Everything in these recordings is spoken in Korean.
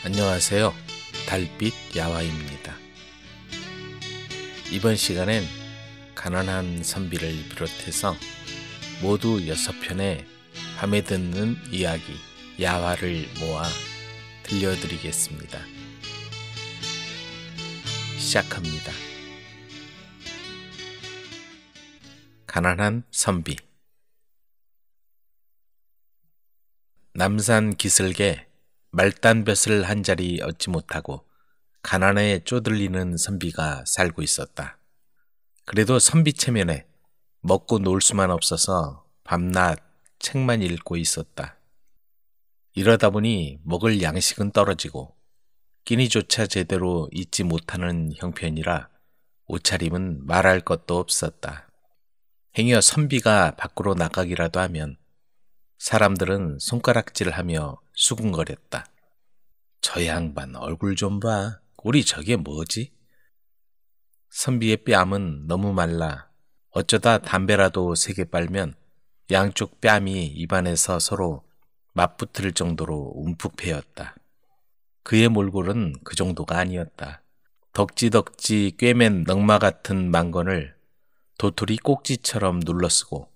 안녕하세요. 달빛 야화입니다. 이번 시간엔 가난한 선비를 비롯해서 모두 6편의 밤에 듣는 이야기 야화를 모아 들려드리겠습니다. 시작합니다. 가난한 선비. 남산 기슭에 말단볕을 한 자리 얻지 못하고 가난에 쪼들리는 선비가 살고 있었다. 그래도 선비 체면에 먹고 놀 수만 없어서 밤낮 책만 읽고 있었다. 이러다 보니 먹을 양식은 떨어지고 끼니조차 제대로 잊지 못하는 형편이라 옷차림은 말할 것도 없었다. 행여 선비가 밖으로 나가기라도 하면 사람들은 손가락질하며 수군거렸다. 저 양반 얼굴 좀 봐. 꼴이 저게 뭐지? 선비의 뺨은 너무 말라 어쩌다 담배라도 3개 빨면 양쪽 뺨이 입안에서 서로 맞붙을 정도로 움푹 패였다. 그의 몰골은 그 정도가 아니었다. 덕지덕지 꿰맨 넝마 같은 망건을 도토리 꼭지처럼 눌러쓰고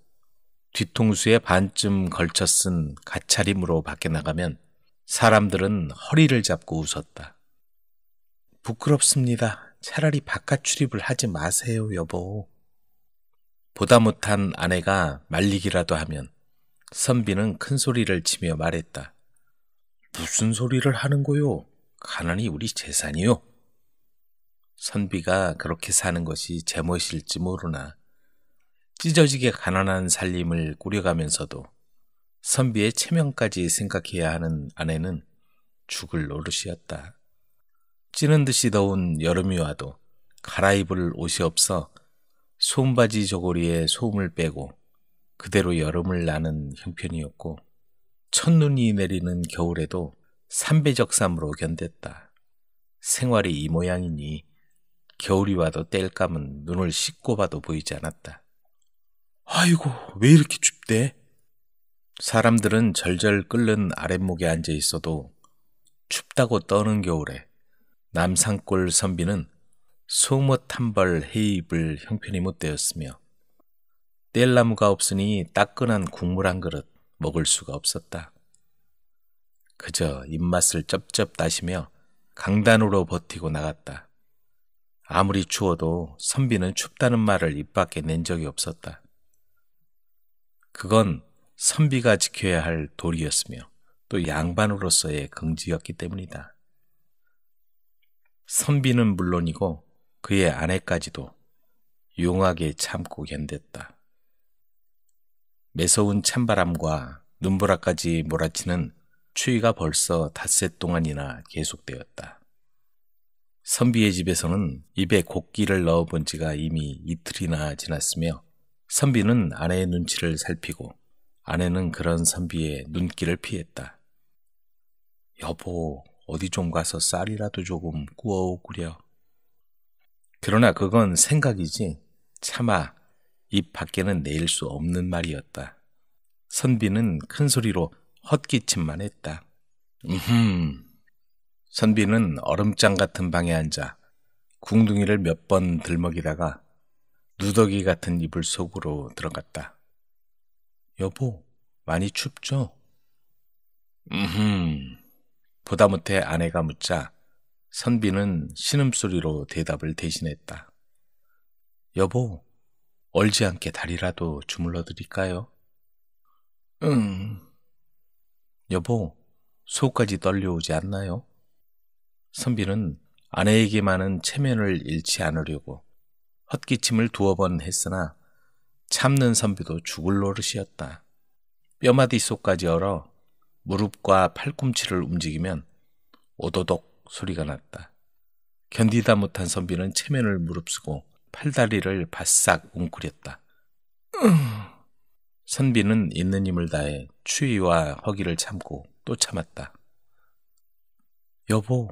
뒤통수에 반쯤 걸쳐 쓴 가차림으로 밖에 나가면 사람들은 허리를 잡고 웃었다. 부끄럽습니다. 차라리 바깥 출입을 하지 마세요, 여보. 보다 못한 아내가 말리기라도 하면 선비는 큰 소리를 치며 말했다. 무슨 소리를 하는 거요? 가난이 우리 재산이요. 선비가 그렇게 사는 것이 제멋일지 모르나 찢어지게 가난한 살림을 꾸려가면서도 선비의 체면까지 생각해야 하는 아내는 죽을 노릇이었다. 찌는 듯이 더운 여름이 와도 갈아입을 옷이 없어 솜바지 저고리에 소음을 빼고 그대로 여름을 나는 형편이었고 첫눈이 내리는 겨울에도 삼배적삼으로 견뎠다. 생활이 이 모양이니 겨울이 와도 땔감은 눈을 씻고 봐도 보이지 않았다. 아이고, 왜 이렇게 춥대? 사람들은 절절 끓는 아랫목에 앉아 있어도 춥다고 떠는 겨울에 남산골 선비는 속옷 한 벌 해입을 형편이 못 되었으며 뗄나무가 없으니 따끈한 국물 한 그릇 먹을 수가 없었다. 그저 입맛을 쩝쩝 다시며 강단으로 버티고 나갔다. 아무리 추워도 선비는 춥다는 말을 입 밖에 낸 적이 없었다. 그건 선비가 지켜야 할 도리였으며 또 양반으로서의 긍지였기 때문이다. 선비는 물론이고 그의 아내까지도 용하게 참고 견뎠다. 매서운 찬바람과 눈보라까지 몰아치는 추위가 벌써 닷새 동안이나 계속되었다. 선비의 집에서는 입에 곡기를 넣어본 지가 이미 이틀이나 지났으며 선비는 아내의 눈치를 살피고 아내는 그런 선비의 눈길을 피했다. 여보, 어디 좀 가서 쌀이라도 조금 구워오구려. 그러나 그건 생각이지 차마 입 밖에는 내일 수 없는 말이었다. 선비는 큰 소리로 헛기침만 했다. 선비는 얼음장 같은 방에 앉아 궁둥이를 몇 번 들먹이다가 누더기 같은 이불 속으로 들어갔다. 여보, 많이 춥죠? 보다 못해 아내가 묻자 선비는 신음소리로 대답을 대신했다. 여보, 얼지 않게 다리라도 주물러 드릴까요? 여보, 속까지 떨려오지 않나요? 선비는 아내에게만은 체면을 잃지 않으려고 헛기침을 2번 했으나 참는 선비도 죽을 노릇이었다. 뼈마디 속까지 얼어 무릎과 팔꿈치를 움직이면 오도독 소리가 났다. 견디다 못한 선비는 체면을 무릅쓰고 팔다리를 바싹 웅크렸다. 선비는 있는 힘을 다해 추위와 허기를 참고 또 참았다. 여보,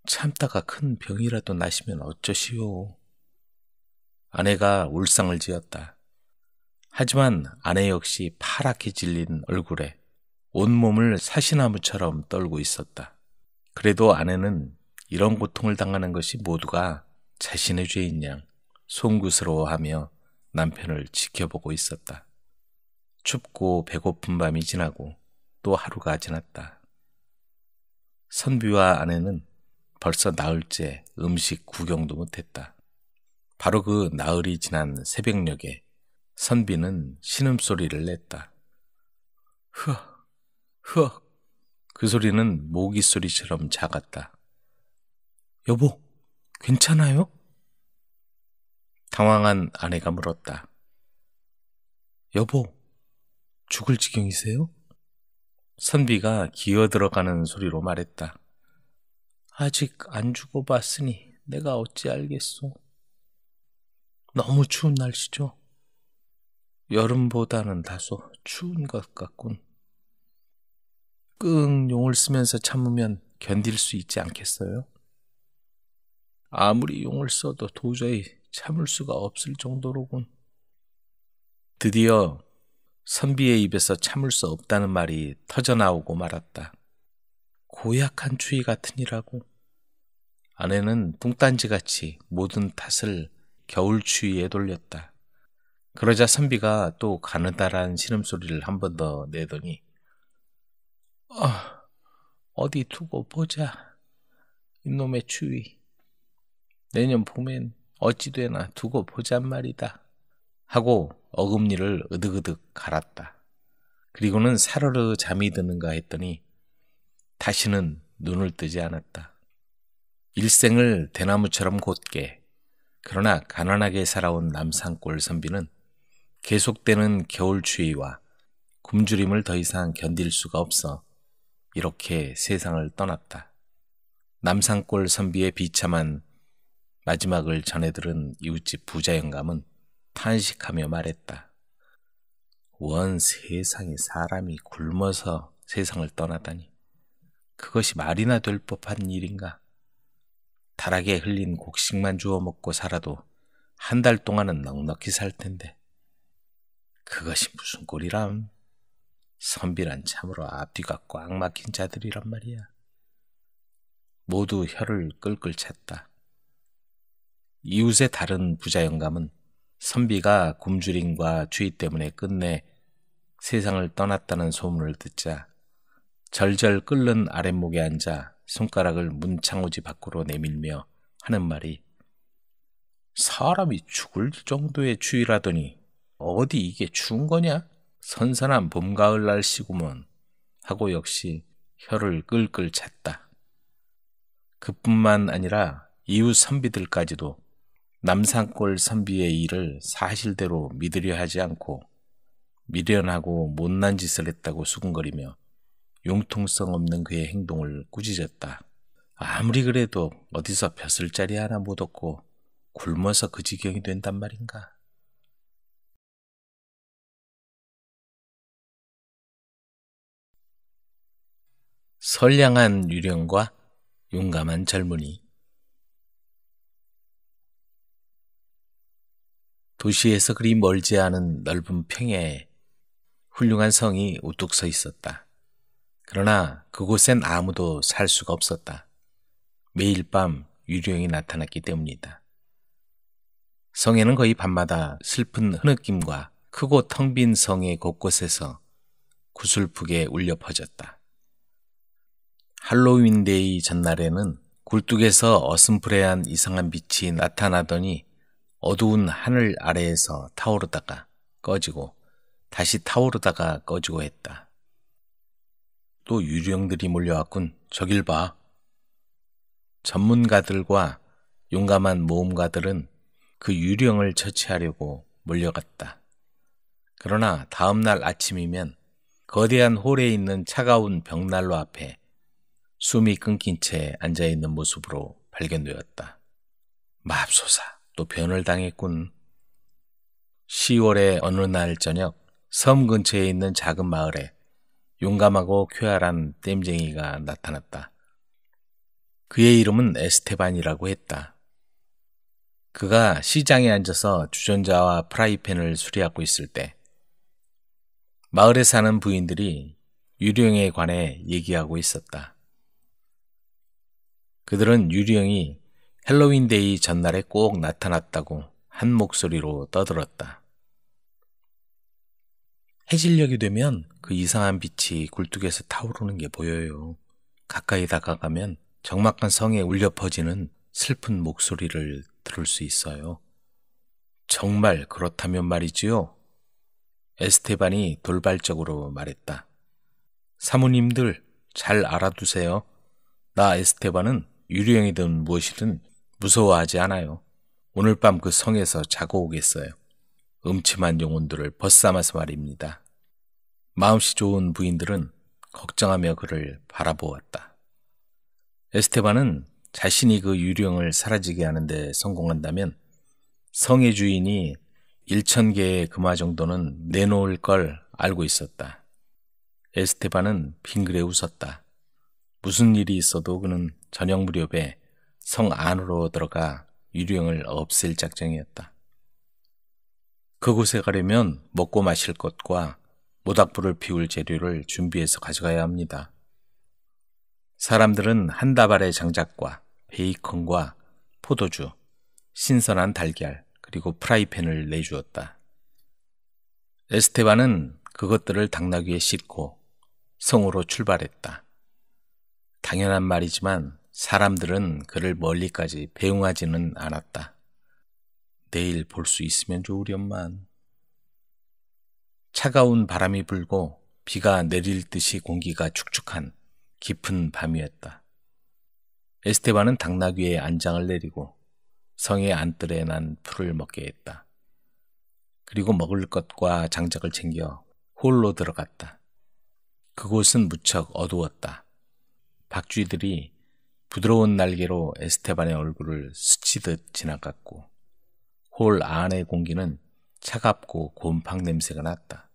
참다가 큰 병이라도 나시면 어쩌시오. 아내가 울상을 지었다. 하지만 아내 역시 파랗게 질린 얼굴에 온몸을 사시나무처럼 떨고 있었다. 그래도 아내는 이런 고통을 당하는 것이 모두가 자신의 죄인 양 송구스러워하며 남편을 지켜보고 있었다. 춥고 배고픈 밤이 지나고 또 하루가 지났다. 선비와 아내는 벌써 나흘째 음식 구경도 못했다. 바로 그 나흘이 지난 새벽녘에 선비는 신음소리를 냈다. 흐억, 흐억. 그 소리는 모기 소리처럼 작았다. 여보, 괜찮아요? 당황한 아내가 물었다. 여보, 죽을 지경이세요? 선비가 기어들어가는 소리로 말했다. 아직 안 죽어봤으니 내가 어찌 알겠소. 너무 추운 날씨죠? 여름보다는 다소 추운 것 같군. 끙 용을 쓰면서 참으면 견딜 수 있지 않겠어요? 아무리 용을 써도 도저히 참을 수가 없을 정도로군. 드디어 선비의 입에서 참을 수 없다는 말이 터져나오고 말았다. 고약한 추위 같으니라고. 아내는 뚱딴지같이 모든 탓을 겨울 추위에 돌렸다. 그러자 선비가 또 가느다란 신음소리를 한 번 더 내더니 어디 두고 보자. 이놈의 추위. 내년 봄엔 어찌 되나 두고 보잔 말이다. 하고 어금니를 으득으득 갈았다. 그리고는 사르르 잠이 드는가 했더니 다시는 눈을 뜨지 않았다. 일생을 대나무처럼 곧게 그러나 가난하게 살아온 남산골 선비는 계속되는 겨울 추위와 굶주림을 더 이상 견딜 수가 없어 이렇게 세상을 떠났다. 남산골 선비의 비참한 마지막을 전해들은 이웃집 부자 영감은 탄식하며 말했다. 원 세상에 사람이 굶어서 세상을 떠나다니. 그것이 말이나 될 법한 일인가. 다락에 흘린 곡식만 주워 먹고 살아도 한 달 동안은 넉넉히 살 텐데. 그것이 무슨 꼴이람. 선비란 참으로 앞뒤가 꽉 막힌 자들이란 말이야. 모두 혀를 끌끌 찼다. 이웃의 다른 부자 영감은 선비가 굶주림과 추위 때문에 끝내 세상을 떠났다는 소문을 듣자 절절 끓는 아랫목에 앉아 손가락을 문창호지 밖으로 내밀며 하는 말이 사람이 죽을 정도의 추위라더니 어디 이게 추운 거냐? 선선한 봄, 가을 날씨구먼 하고 역시 혀를 끌끌 찼다. 그뿐만 아니라 이웃 선비들까지도 남산골 선비의 일을 사실대로 믿으려 하지 않고 미련하고 못난 짓을 했다고 수군거리며 융통성 없는 그의 행동을 꾸짖었다. 아무리 그래도 어디서 벼슬자리 하나 못 얻고 굶어서 그 지경이 된단 말인가. 선량한 유령과 용감한 젊은이. 도시에서 그리 멀지 않은 넓은 평야에 훌륭한 성이 우뚝 서 있었다. 그러나 그곳엔 아무도 살 수가 없었다. 매일 밤 유령이 나타났기 때문이다. 성에는 거의 밤마다 슬픈 흐느낌과 크고 텅 빈 성의 곳곳에서 구슬프게 울려 퍼졌다. 할로윈데이 전날에는 굴뚝에서 어슴푸레한 이상한 빛이 나타나더니 어두운 하늘 아래에서 타오르다가 꺼지고 다시 타오르다가 꺼지고 했다. 또 유령들이 몰려왔군. 저길 봐. 전문가들과 용감한 모험가들은 그 유령을 처치하려고 몰려갔다. 그러나 다음날 아침이면 거대한 홀에 있는 차가운 벽난로 앞에 숨이 끊긴 채 앉아있는 모습으로 발견되었다. 맙소사, 또 변을 당했군. 10월의 어느 날 저녁 섬 근처에 있는 작은 마을에 용감하고 쾌활한 땜쟁이가 나타났다. 그의 이름은 에스테반이라고 했다. 그가 시장에 앉아서 주전자와 프라이팬을 수리하고 있을 때 마을에 사는 부인들이 유령에 관해 얘기하고 있었다. 그들은 유령이 헬로윈데이 전날에 꼭 나타났다고 한 목소리로 떠들었다. 해질녘이 되면 그 이상한 빛이 굴뚝에서 타오르는 게 보여요. 가까이 다가가면 적막한 성에 울려 퍼지는 슬픈 목소리를 들을 수 있어요. 정말 그렇다면 말이지요. 에스테반이 돌발적으로 말했다. 사모님들 잘 알아두세요. 나 에스테반은 유령이든 무엇이든 무서워하지 않아요. 오늘 밤 그 성에서 자고 오겠어요. 음침한 영혼들을 벗삼아서 말입니다. 마음씨 좋은 부인들은 걱정하며 그를 바라보았다. 에스테반은 자신이 그 유령을 사라지게 하는데 성공한다면 성의 주인이 1000개의 금화 정도는 내놓을 걸 알고 있었다. 에스테반은 빙그레 웃었다. 무슨 일이 있어도 그는 저녁 무렵에 성 안으로 들어가 유령을 없앨 작정이었다. 그곳에 가려면 먹고 마실 것과 모닥불을 피울 재료를 준비해서 가져가야 합니다. 사람들은 한 다발의 장작과 베이컨과 포도주, 신선한 달걀, 그리고 프라이팬을 내주었다. 에스테반은 그것들을 당나귀에 싣고 성으로 출발했다. 당연한 말이지만 사람들은 그를 멀리까지 배웅하지는 않았다. 내일 볼 수 있으면 좋으련만. 차가운 바람이 불고 비가 내릴 듯이 공기가 축축한 깊은 밤이었다. 에스테반은 당나귀에 안장을 내리고 성의 안뜰에 난 풀을 먹게 했다. 그리고 먹을 것과 장작을 챙겨 홀로 들어갔다. 그곳은 무척 어두웠다. 박쥐들이 부드러운 날개로 에스테반의 얼굴을 스치듯 지나갔고 홀 안의 공기는 차갑고 곰팡 냄새가 났다.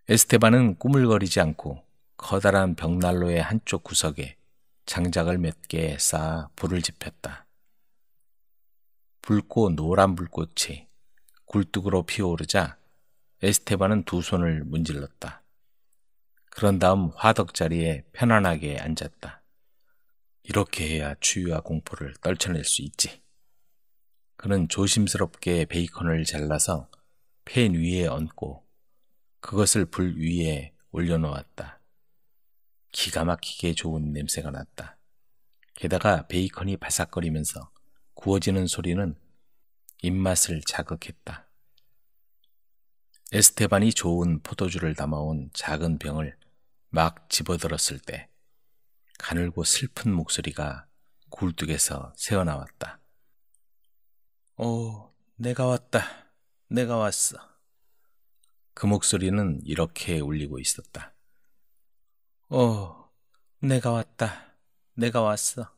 에스테반은 꾸물거리지 않고 커다란 벽난로의 한쪽 구석에 장작을 몇 개 쌓아 불을 지폈다. 붉고 노란 불꽃이 굴뚝으로 피어오르자 에스테반은 두 손을 문질렀다. 그런 다음 화덕 자리에 편안하게 앉았다. 이렇게 해야 추위와 공포를 떨쳐낼 수 있지. 그는 조심스럽게 베이컨을 잘라서 팬 위에 얹고 그것을 불 위에 올려놓았다. 기가 막히게 좋은 냄새가 났다. 게다가 베이컨이 바삭거리면서 구워지는 소리는 입맛을 자극했다. 에스테반이 좋은 포도주를 담아온 작은 병을 막 집어들었을 때 가늘고 슬픈 목소리가 굴뚝에서 새어나왔다. 오, 내가 왔다. 내가 왔어. 그 목소리는 이렇게 울리고 있었다. 오, 내가 왔다. 내가 왔어.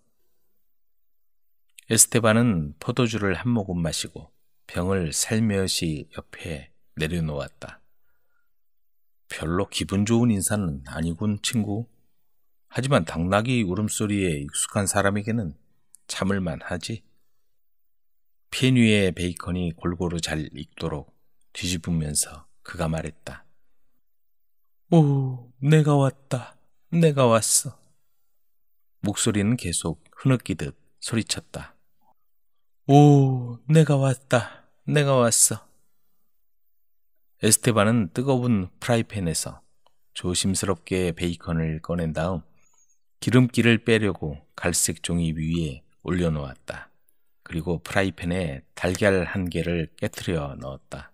에스테반은 포도주를 한 모금 마시고 병을 살며시 옆에 내려놓았다. 별로 기분 좋은 인사는 아니군, 친구. 하지만 당나귀 울음소리에 익숙한 사람에게는 참을만 하지. 팬 위에 베이컨이 골고루 잘 익도록 뒤집으면서 그가 말했다. 오, 내가 왔다. 내가 왔어. 목소리는 계속 흐느끼듯 소리쳤다. 오, 내가 왔다. 내가 왔어. 에스테반은 뜨거운 프라이팬에서 조심스럽게 베이컨을 꺼낸 다음 기름기를 빼려고 갈색 종이 위에 올려놓았다. 그리고 프라이팬에 달걀 한 개를 깨트려 넣었다.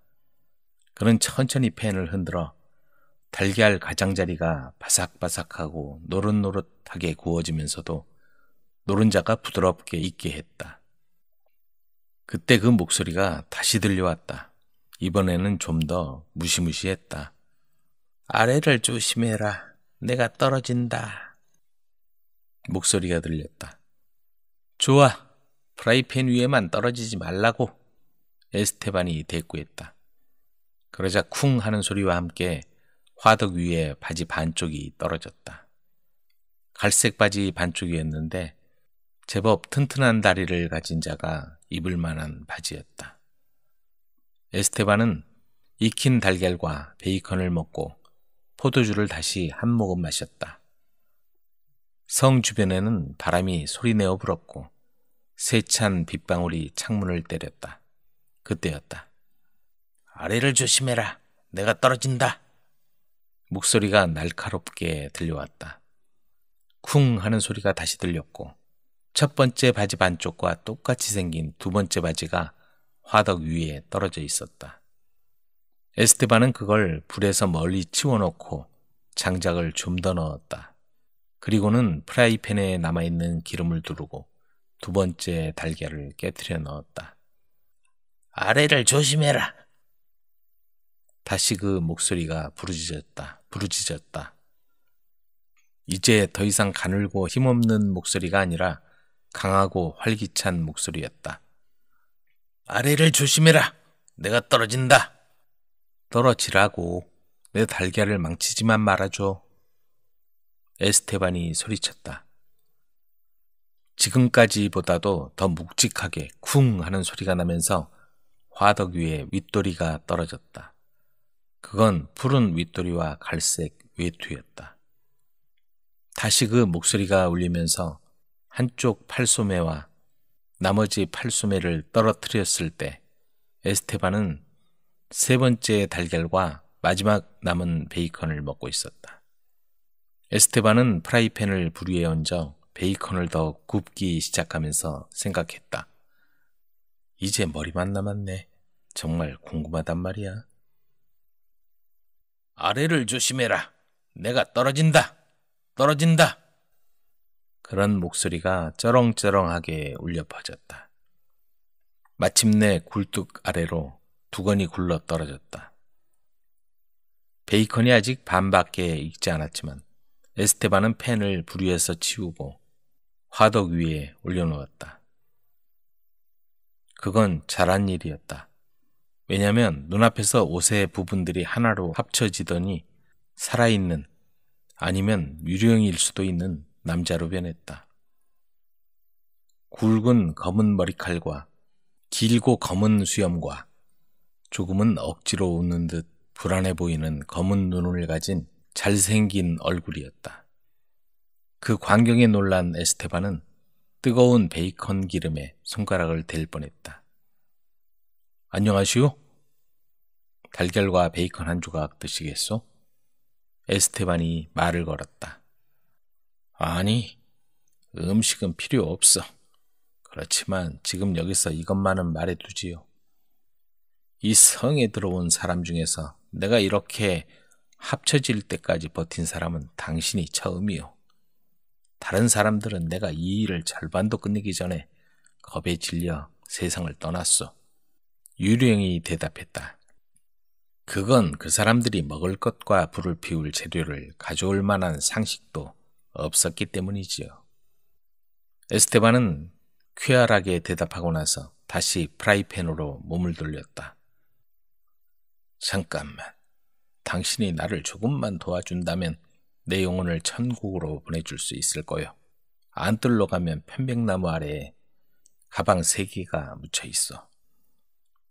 그는 천천히 팬을 흔들어 달걀 가장자리가 바삭바삭하고 노릇노릇하게 구워지면서도 노른자가 부드럽게 익게 했다. 그때 그 목소리가 다시 들려왔다. 이번에는 좀 더 무시무시했다. 아래를 조심해라. 내가 떨어진다. 목소리가 들렸다. 좋아. 프라이팬 위에만 떨어지지 말라고. 에스테반이 대꾸했다. 그러자 쿵 하는 소리와 함께 화덕 위에 바지 반쪽이 떨어졌다. 갈색 바지 반쪽이었는데 제법 튼튼한 다리를 가진 자가 입을 만한 바지였다. 에스테반은 익힌 달걀과 베이컨을 먹고 포도주를 다시 한 모금 마셨다. 성 주변에는 바람이 소리내어 불었고 세찬 빗방울이 창문을 때렸다. 그때였다. 아래를 조심해라. 내가 떨어진다. 목소리가 날카롭게 들려왔다. 쿵 하는 소리가 다시 들렸고 첫 번째 바지 반쪽과 똑같이 생긴 두 번째 바지가 화덕 위에 떨어져 있었다. 에스테반은 그걸 불에서 멀리 치워놓고 장작을 좀 더 넣었다. 그리고는 프라이팬에 남아있는 기름을 두르고 두 번째 달걀을 깨트려 넣었다. 아래를 조심해라. 다시 그 목소리가 부르짖었다. 이제 더 이상 가늘고 힘없는 목소리가 아니라 강하고 활기찬 목소리였다. 아래를 조심해라. 내가 떨어진다. 떨어지라고. 내 달걀을 망치지만 말아줘. 에스테반이 소리쳤다. 지금까지보다도 더 묵직하게 쿵 하는 소리가 나면서 화덕 위에 윗도리가 떨어졌다. 그건 푸른 윗도리와 갈색 외투였다. 다시 그 목소리가 울리면서 한쪽 팔소매와 나머지 팔소매를 떨어뜨렸을 때 에스테반은 세 번째 달걀과 마지막 남은 베이컨을 먹고 있었다. 에스테반은 프라이팬을 불 위에 얹어 베이컨을 더 굽기 시작하면서 생각했다. 이제 머리만 남았네. 정말 궁금하단 말이야. 아래를 조심해라. 내가 떨어진다. 떨어진다. 그런 목소리가 쩌렁쩌렁하게 울려 퍼졌다. 마침내 굴뚝 아래로 두건이 굴러 떨어졌다. 베이컨이 아직 반밖에 익지 않았지만 에스테반은 팬을 불 위에서 치우고 화덕 위에 올려놓았다. 그건 잘한 일이었다. 왜냐하면 눈앞에서 옷의 부분들이 하나로 합쳐지더니 살아있는 아니면 유령일 수도 있는 남자로 변했다. 굵은 검은 머리칼과 길고 검은 수염과 조금은 억지로 웃는 듯 불안해 보이는 검은 눈을 가진 잘생긴 얼굴이었다. 그 광경에 놀란 에스테반은 뜨거운 베이컨 기름에 손가락을 댈 뻔했다. 안녕하시오? 달걀과 베이컨 한 조각 드시겠소? 에스테반이 말을 걸었다. 아니, 음식은 필요 없어. 그렇지만 지금 여기서 이것만은 말해두지요. 이 성에 들어온 사람 중에서 내가 이렇게 합쳐질 때까지 버틴 사람은 당신이 처음이요. 다른 사람들은 내가 이 일을 절반도 끝내기 전에 겁에 질려 세상을 떠났소. 유령이 대답했다. 그건 그 사람들이 먹을 것과 불을 피울 재료를 가져올 만한 상식도 없었기 때문이지요. 에스테반은 쾌활하게 대답하고 나서 다시 프라이팬으로 몸을 돌렸다. 잠깐만. 당신이 나를 조금만 도와준다면 내 영혼을 천국으로 보내줄 수 있을 거요. 안뜰로 가면 편백나무 아래에 가방 3개가 묻혀 있어.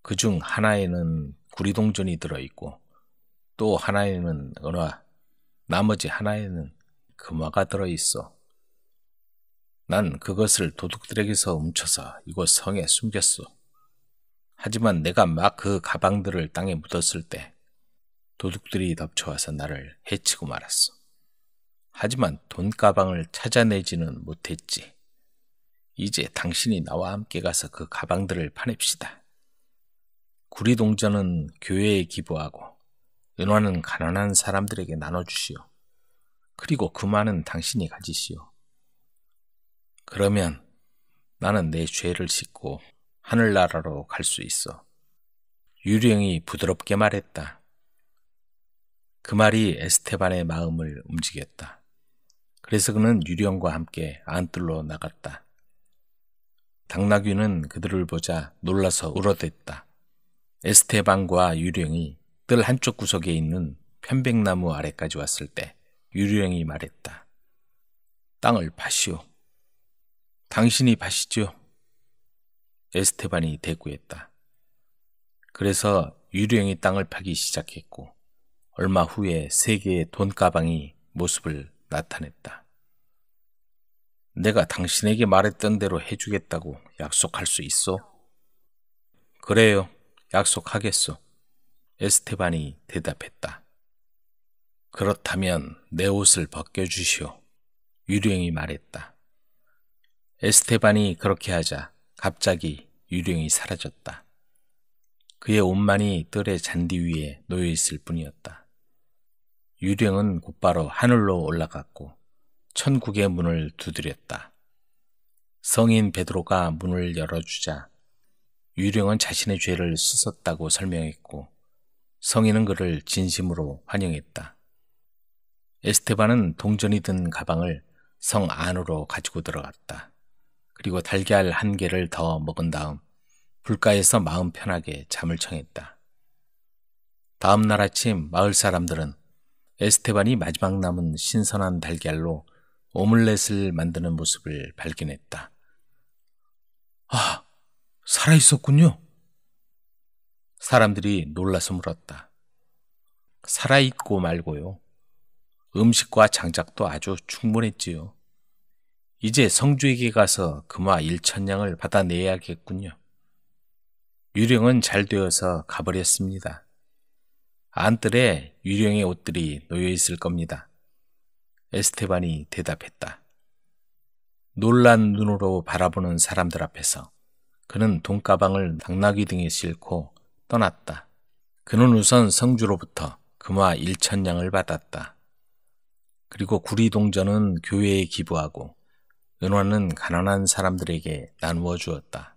그중 하나에는 구리동전이 들어있고 또 하나에는 은화, 나머지 하나에는 금화가 들어있어. 난 그것을 도둑들에게서 훔쳐서 이곳 성에 숨겼어. 하지만 내가 막 그 가방들을 땅에 묻었을 때 도둑들이 덮쳐와서 나를 해치고 말았어. 하지만 돈가방을 찾아내지는 못했지. 이제 당신이 나와 함께 가서 그 가방들을 파냅시다. 구리동전은 교회에 기부하고 은화는 가난한 사람들에게 나눠주시오. 그리고 금화는 당신이 가지시오. 그러면 나는 내 죄를 씻고 하늘나라로 갈 수 있어. 유령이 부드럽게 말했다. 그 말이 에스테반의 마음을 움직였다. 그래서 그는 유령과 함께 안뜰로 나갔다. 당나귀는 그들을 보자 놀라서 울어댔다. 에스테반과 유령이 뜰 한쪽 구석에 있는 편백나무 아래까지 왔을 때 유령이 말했다. 땅을 파시오. 당신이 파시죠. 에스테반이 대꾸했다. 그래서 유령이 땅을 파기 시작했고 얼마 후에 3개의 돈가방이 모습을 나타냈다. 내가 당신에게 말했던 대로 해주겠다고 약속할 수 있어? 그래요, 약속하겠소. 에스테반이 대답했다. 그렇다면 내 옷을 벗겨주시오. 유령이 말했다. 에스테반이 그렇게 하자 갑자기 유령이 사라졌다. 그의 옷만이 뜰의 잔디 위에 놓여 있을 뿐이었다. 유령은 곧바로 하늘로 올라갔고 천국의 문을 두드렸다. 성인 베드로가 문을 열어주자 유령은 자신의 죄를 씻었다고 설명했고 성인은 그를 진심으로 환영했다. 에스테반은 동전이 든 가방을 성 안으로 가지고 들어갔다. 그리고 달걀 1개를 더 먹은 다음 불가에서 마음 편하게 잠을 청했다. 다음 날 아침 마을 사람들은 에스테반이 마지막 남은 신선한 달걀로 오믈렛을 만드는 모습을 발견했다. 아, 살아있었군요. 사람들이 놀라서 물었다. 살아있고 말고요. 음식과 장작도 아주 충분했지요. 이제 성주에게 가서 금화 1,000냥을 받아내야겠군요. 유령은 잘 되어서 가버렸습니다. 안뜰에 유령의 옷들이 놓여 있을 겁니다. 에스테반이 대답했다. 놀란 눈으로 바라보는 사람들 앞에서 그는 돈가방을 당나귀 등에 싣고 떠났다. 그는 우선 성주로부터 금화 1,000냥을 받았다. 그리고 구리동전은 교회에 기부하고 은화는 가난한 사람들에게 나누어 주었다.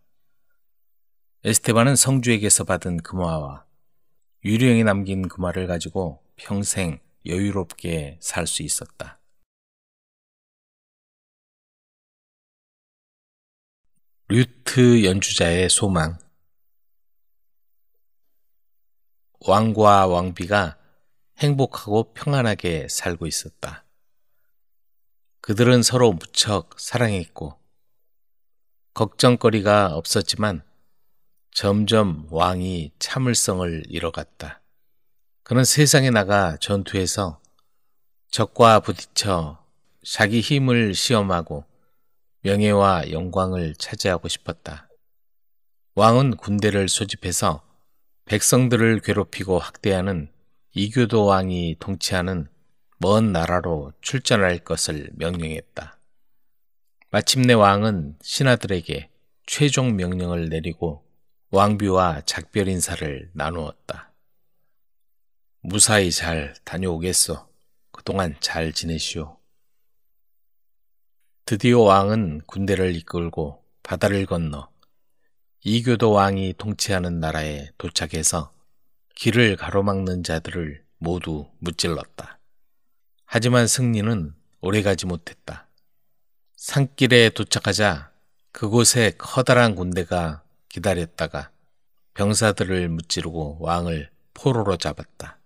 에스테반은 성주에게서 받은 금화와 유령이 남긴 금화를 가지고 평생 여유롭게 살 수 있었다. 류트 연주자의 소망. 왕과 왕비가 행복하고 평안하게 살고 있었다. 그들은 서로 무척 사랑했고 걱정거리가 없었지만 점점 왕이 참을성을 잃어갔다. 그는 세상에 나가 전투에서 적과 부딪혀 자기 힘을 시험하고 명예와 영광을 차지하고 싶었다. 왕은 군대를 소집해서 백성들을 괴롭히고 학대하는 이교도 왕이 통치하는 먼 나라로 출전할 것을 명령했다. 마침내 왕은 신하들에게 최종 명령을 내리고 왕비와 작별 인사를 나누었다. 무사히 잘 다녀오겠소. 그동안 잘 지내시오. 드디어 왕은 군대를 이끌고 바다를 건너 이교도 왕이 통치하는 나라에 도착해서 길을 가로막는 자들을 모두 무찔렀다. 하지만 승리는 오래가지 못했다. 산길에 도착하자 그곳에 커다란 군대가 기다렸다가 병사들을 무찌르고 왕을 포로로 잡았다.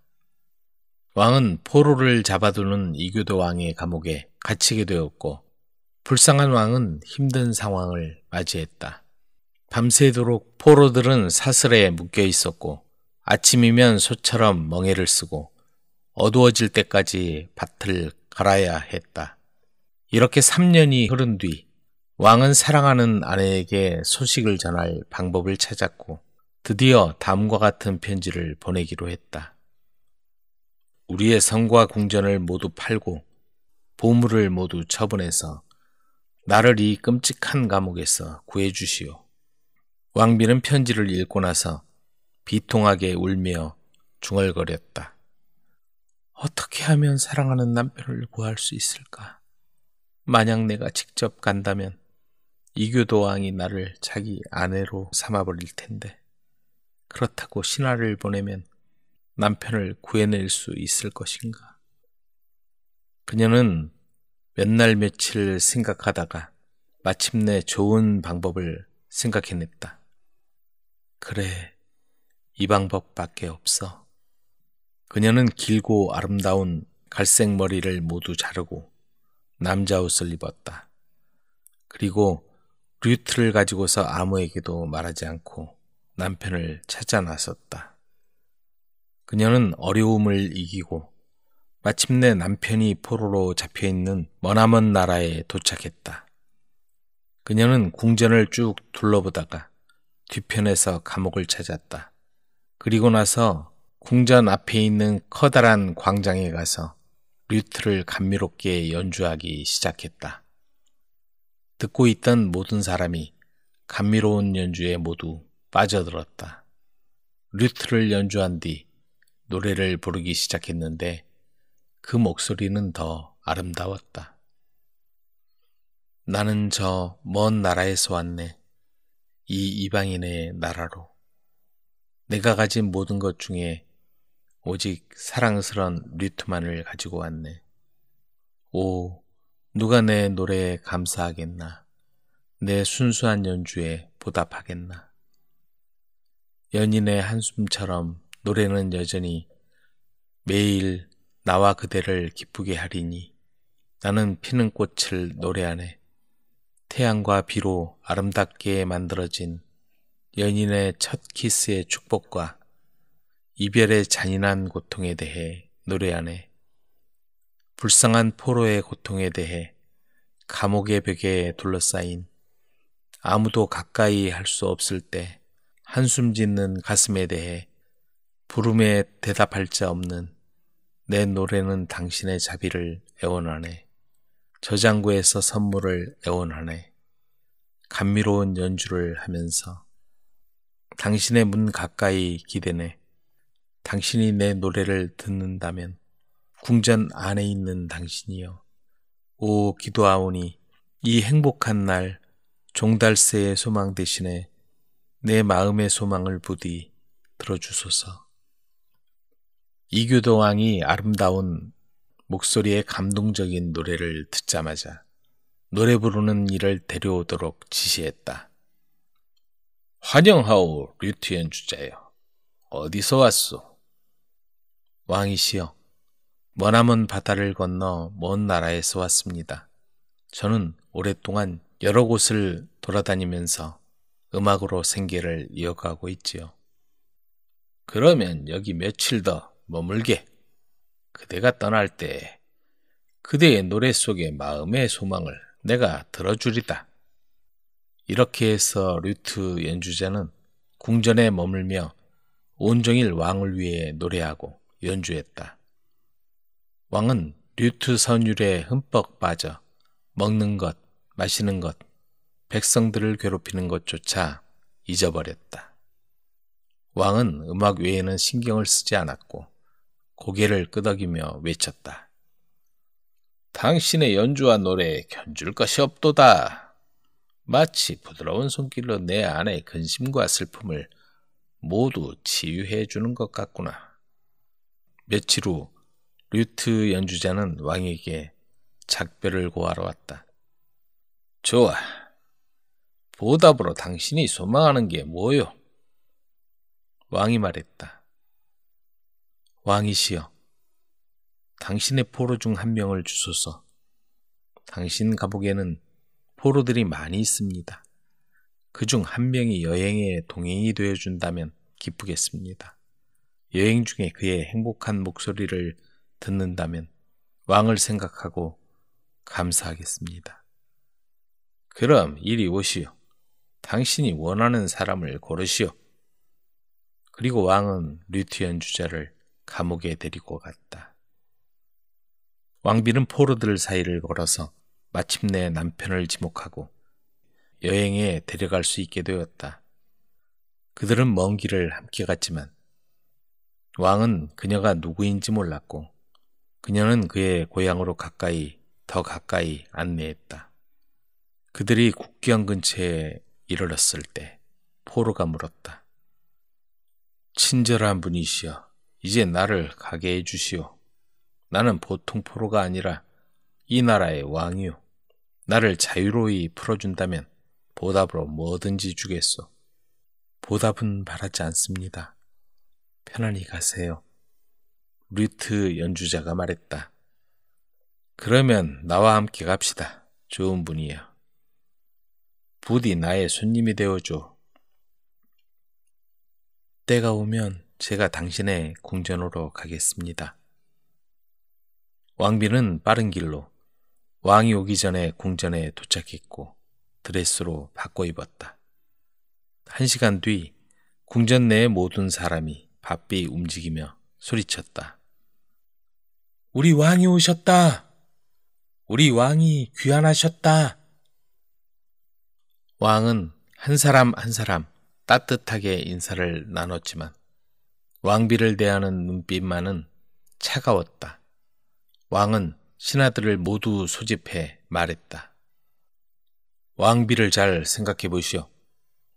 왕은 포로를 잡아두는 이교도 왕의 감옥에 갇히게 되었고 불쌍한 왕은 힘든 상황을 맞이했다. 밤새도록 포로들은 사슬에 묶여 있었고 아침이면 소처럼 멍에를 쓰고 어두워질 때까지 밭을 갈아야 했다. 이렇게 3년이 흐른 뒤 왕은 사랑하는 아내에게 소식을 전할 방법을 찾았고 드디어 다음과 같은 편지를 보내기로 했다. 우리의 성과 궁전을 모두 팔고 보물을 모두 처분해서 나를 이 끔찍한 감옥에서 구해주시오. 왕비는 편지를 읽고 나서 비통하게 울며 중얼거렸다. 어떻게 하면 사랑하는 남편을 구할 수 있을까? 만약 내가 직접 간다면 이교도 왕이 나를 자기 아내로 삼아버릴 텐데 그렇다고 신하를 보내면 남편을 구해낼 수 있을 것인가? 그녀는 몇 날 며칠 생각하다가 마침내 좋은 방법을 생각해냈다. 그래, 이 방법밖에 없어. 그녀는 길고 아름다운 갈색 머리를 모두 자르고 남자 옷을 입었다. 그리고 류트를 가지고서 아무에게도 말하지 않고 남편을 찾아 나섰다. 그녀는 어려움을 이기고 마침내 남편이 포로로 잡혀있는 머나먼 나라에 도착했다. 그녀는 궁전을 쭉 둘러보다가 뒤편에서 감옥을 찾았다. 그리고 나서 궁전 앞에 있는 커다란 광장에 가서 류트를 감미롭게 연주하기 시작했다. 듣고 있던 모든 사람이 감미로운 연주에 모두 빠져들었다. 류트를 연주한 뒤 노래를 부르기 시작했는데 그 목소리는 더 아름다웠다. 나는 저 먼 나라에서 왔네. 이 이방인의 나라로. 내가 가진 모든 것 중에 오직 사랑스런 류트만을 가지고 왔네. 오, 누가 내 노래에 감사하겠나. 내 순수한 연주에 보답하겠나. 연인의 한숨처럼 노래는 여전히 매일 나와 그대를 기쁘게 하리니 나는 피는 꽃을 노래하네. 태양과 비로 아름답게 만들어진 연인의 첫 키스의 축복과 이별의 잔인한 고통에 대해 노래하네. 불쌍한 포로의 고통에 대해 감옥의 벽에 둘러싸인 아무도 가까이 할 수 없을 때 한숨 짓는 가슴에 대해 부름에 대답할 자 없는 내 노래는 당신의 자비를 애원하네. 저장고에서 선물을 애원하네. 감미로운 연주를 하면서 당신의 문 가까이 기대네. 당신이 내 노래를 듣는다면 궁전 안에 있는 당신이여. 오, 기도하오니 이 행복한 날 종달새의 소망 대신에 내 마음의 소망을 부디 들어주소서. 이교도 왕이 아름다운 목소리의 감동적인 노래를 듣자마자 노래 부르는 이를 데려오도록 지시했다. 환영하오, 류트 연주자여. 어디서 왔소? 왕이시여, 머나먼 바다를 건너 먼 나라에서 왔습니다. 저는 오랫동안 여러 곳을 돌아다니면서 음악으로 생계를 이어가고 있지요. 그러면 여기 며칠 더 머물게. 그대가 떠날 때 그대의 노래 속의 마음의 소망을 내가 들어주리다. 이렇게 해서 류트 연주자는 궁전에 머물며 온종일 왕을 위해 노래하고 연주했다. 왕은 류트 선율에 흠뻑 빠져 먹는 것, 마시는 것, 백성들을 괴롭히는 것조차 잊어버렸다. 왕은 음악 외에는 신경을 쓰지 않았고 고개를 끄덕이며 외쳤다. 당신의 연주와 노래에 견줄 것이 없도다. 마치 부드러운 손길로 내 안의 근심과 슬픔을 모두 치유해 주는 것 같구나. 며칠 후 류트 연주자는 왕에게 작별을 고하러 왔다. 좋아. 보답으로 당신이 소망하는 게 뭐요? 왕이 말했다. 왕이시여, 당신의 포로 중 한 명을 주소서. 당신 감옥에는 포로들이 많이 있습니다. 그중 한 명이 여행에 동행이 되어준다면 기쁘겠습니다. 여행 중에 그의 행복한 목소리를 듣는다면 왕을 생각하고 감사하겠습니다. 그럼 이리 오시오. 당신이 원하는 사람을 고르시오. 그리고 왕은 류트 연주자를 감옥에 데리고 갔다. 왕비는 포로들 사이를 걸어서 마침내 남편을 지목하고 여행에 데려갈 수 있게 되었다. 그들은 먼 길을 함께 갔지만 왕은 그녀가 누구인지 몰랐고 그녀는 그의 고향으로 더 가까이 안내했다. 그들이 국경 근처에 이르렀을 때 포로가 물었다. 친절한 분이시여, 이제 나를 가게 해주시오. 나는 보통 포로가 아니라 이 나라의 왕이오. 나를 자유로이 풀어준다면 보답으로 뭐든지 주겠소. 보답은 바라지 않습니다. 편안히 가세요. 류트 연주자가 말했다. 그러면 나와 함께 갑시다. 좋은 분이여. 부디 나의 손님이 되어줘. 때가 오면 제가 당신의 궁전으로 가겠습니다. 왕비는 빠른 길로 왕이 오기 전에 궁전에 도착했고 드레스로 바꿔 입었다. 1시간 뒤 궁전 내의 모든 사람이 바삐 움직이며 소리쳤다. 우리 왕이 오셨다! 우리 왕이 귀환하셨다! 왕은 한 사람 한 사람 따뜻하게 인사를 나눴지만 왕비를 대하는 눈빛만은 차가웠다. 왕은 신하들을 모두 소집해 말했다. 왕비를 잘 생각해 보시오.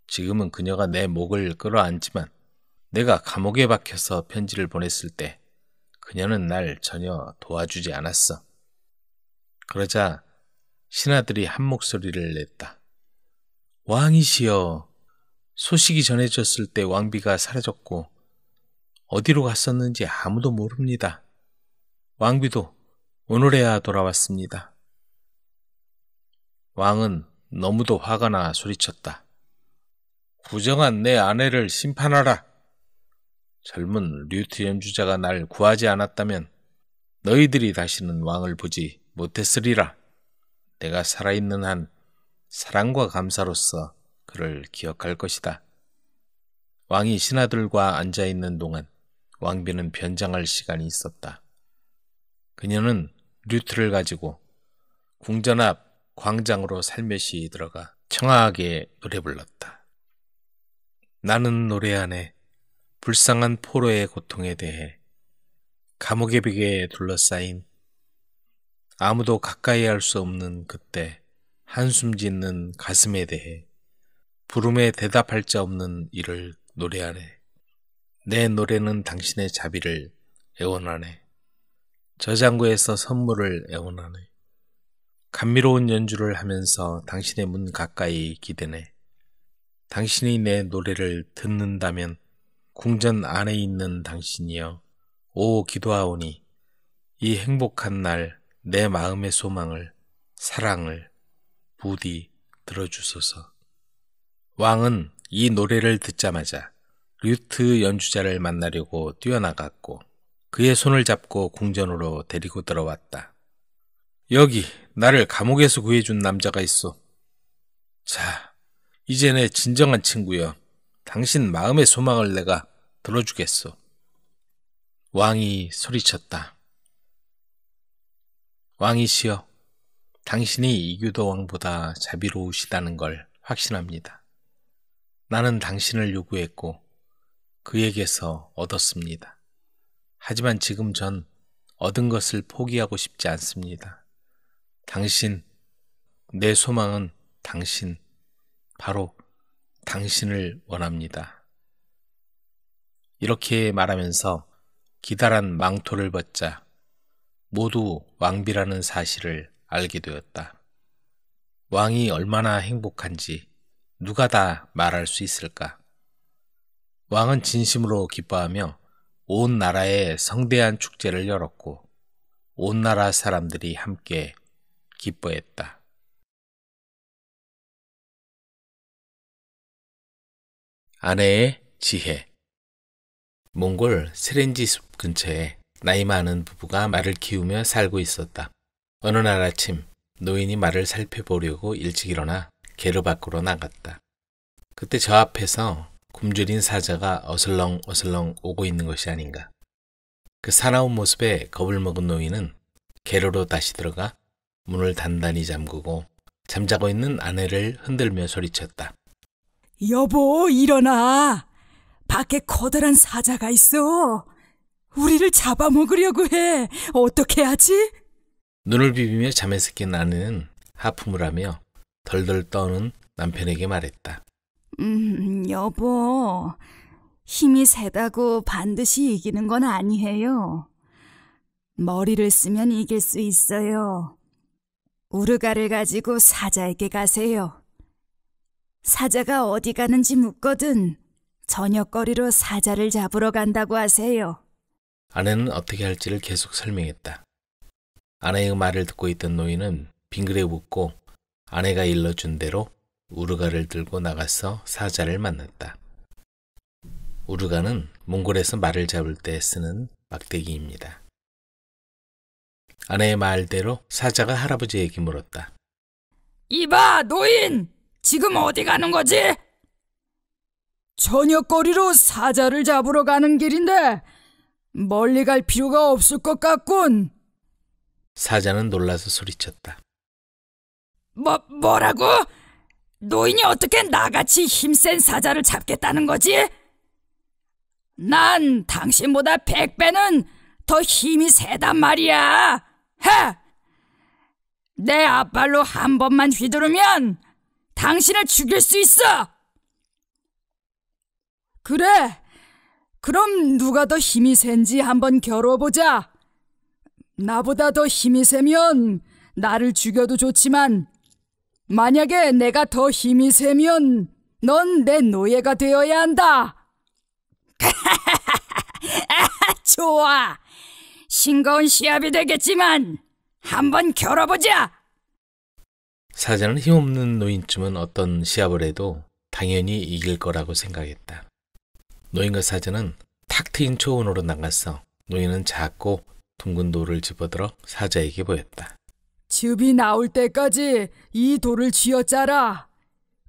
지금은 그녀가 내 목을 끌어안지만 내가 감옥에 박혀서 편지를 보냈을 때 그녀는 날 전혀 도와주지 않았어. 그러자 신하들이 한 목소리를 냈다. 왕이시여, 소식이 전해졌을 때 왕비가 사라졌고 어디로 갔었는지 아무도 모릅니다. 왕비도 오늘에야 돌아왔습니다. 왕은 너무도 화가 나 소리쳤다. 부정한 내 아내를 심판하라. 젊은 류트 연주자가 날 구하지 않았다면 너희들이 다시는 왕을 보지 못했으리라. 내가 살아있는 한 사랑과 감사로서 그를 기억할 것이다. 왕이 신하들과 앉아있는 동안 왕비는 변장할 시간이 있었다. 그녀는 류트를 가지고 궁전 앞 광장으로 살며시 들어가 청아하게 노래 불렀다. 나는 노래하네. 불쌍한 포로의 고통에 대해, 감옥의 벽에 둘러싸인 아무도 가까이 할 수 없는 그때 한숨 짓는 가슴에 대해 부름에 대답할 자 없는 이를 노래하네. 내 노래는 당신의 자비를 애원하네. 저장고에서 선물을 애원하네. 감미로운 연주를 하면서 당신의 문 가까이 기대네. 당신이 내 노래를 듣는다면 궁전 안에 있는 당신이여, 오 기도하오니 이 행복한 날 내 마음의 소망을, 사랑을 부디 들어주소서. 왕은 이 노래를 듣자마자 류트 연주자를 만나려고 뛰어나갔고 그의 손을 잡고 궁전으로 데리고 들어왔다. 여기 나를 감옥에서 구해준 남자가 있어. 자, 이제 내 진정한 친구여. 당신 마음의 소망을 내가 들어주겠소. 왕이 소리쳤다. 왕이시여, 당신이 이규도 왕보다 자비로우시다는 걸 확신합니다. 나는 당신을 요구했고 그에게서 얻었습니다. 하지만 지금 전 얻은 것을 포기하고 싶지 않습니다. 당신, 내 소망은 당신, 바로 당신을 원합니다. 이렇게 말하면서 기다란 망토를 벗자 모두 왕비라는 사실을 알게 되었다. 왕이 얼마나 행복한지 누가 다 말할 수 있을까? 왕은 진심으로 기뻐하며 온 나라에 성대한 축제를 열었고 온 나라 사람들이 함께 기뻐했다. 아내의 지혜. 몽골 세렌지 숲 근처에 나이 많은 부부가 말을 키우며 살고 있었다. 어느 날 아침 노인이 말을 살펴보려고 일찍 일어나 개로 밖으로 나갔다. 그때 저 앞에서 굶주린 사자가 어슬렁어슬렁 오고 있는 것이 아닌가. 그 사나운 모습에 겁을 먹은 노인은 개로로 다시 들어가 문을 단단히 잠그고 잠자고 있는 아내를 흔들며 소리쳤다. 여보, 일어나. 밖에 커다란 사자가 있어. 우리를 잡아먹으려고 해. 어떻게 하지? 눈을 비비며 잠에서 깬 아내는 하품을 하며 덜덜 떠는 남편에게 말했다. 여보, 힘이 세다고 반드시 이기는 건 아니에요. 머리를 쓰면 이길 수 있어요. 우르가를 가지고 사자에게 가세요. 사자가 어디 가는지 묻거든 저녁거리로 사자를 잡으러 간다고 하세요. 아내는 어떻게 할지를 계속 설명했다. 아내의 말을 듣고 있던 노인은 빙그레 웃고 아내가 일러준 대로 우르가를 들고 나가서 사자를 만났다. 우르가는 몽골에서 말을 잡을 때 쓰는 막대기입니다. 아내의 말대로 사자가 할아버지에게 물었다. 이봐, 노인! 지금 어디 가는 거지? 저녁거리로 사자를 잡으러 가는 길인데 멀리 갈 필요가 없을 것 같군. 사자는 놀라서 소리쳤다. 뭐라고? 노인이 어떻게 나같이 힘센 사자를 잡겠다는 거지? 난 당신보다 100배는 더 힘이 세단 말이야. 해! 내 앞발로 한 번만 휘두르면 당신을 죽일 수 있어. 그래, 그럼 누가 더 힘이 센지 한번 겨뤄보자. 나보다 더 힘이 세면 나를 죽여도 좋지만 만약에 내가 더 힘이 세면 넌 내 노예가 되어야 한다. 좋아. 싱거운 시합이 되겠지만 한번 겨뤄보자. 사자는 힘없는 노인쯤은 어떤 시합을 해도 당연히 이길 거라고 생각했다. 노인과 사자는 탁 트인 초원으로 나갔어. 노인은 작고 둥근 돌을 집어들어 사자에게 보였다. 즙이 나올 때까지 이 돌을 쥐어짜라.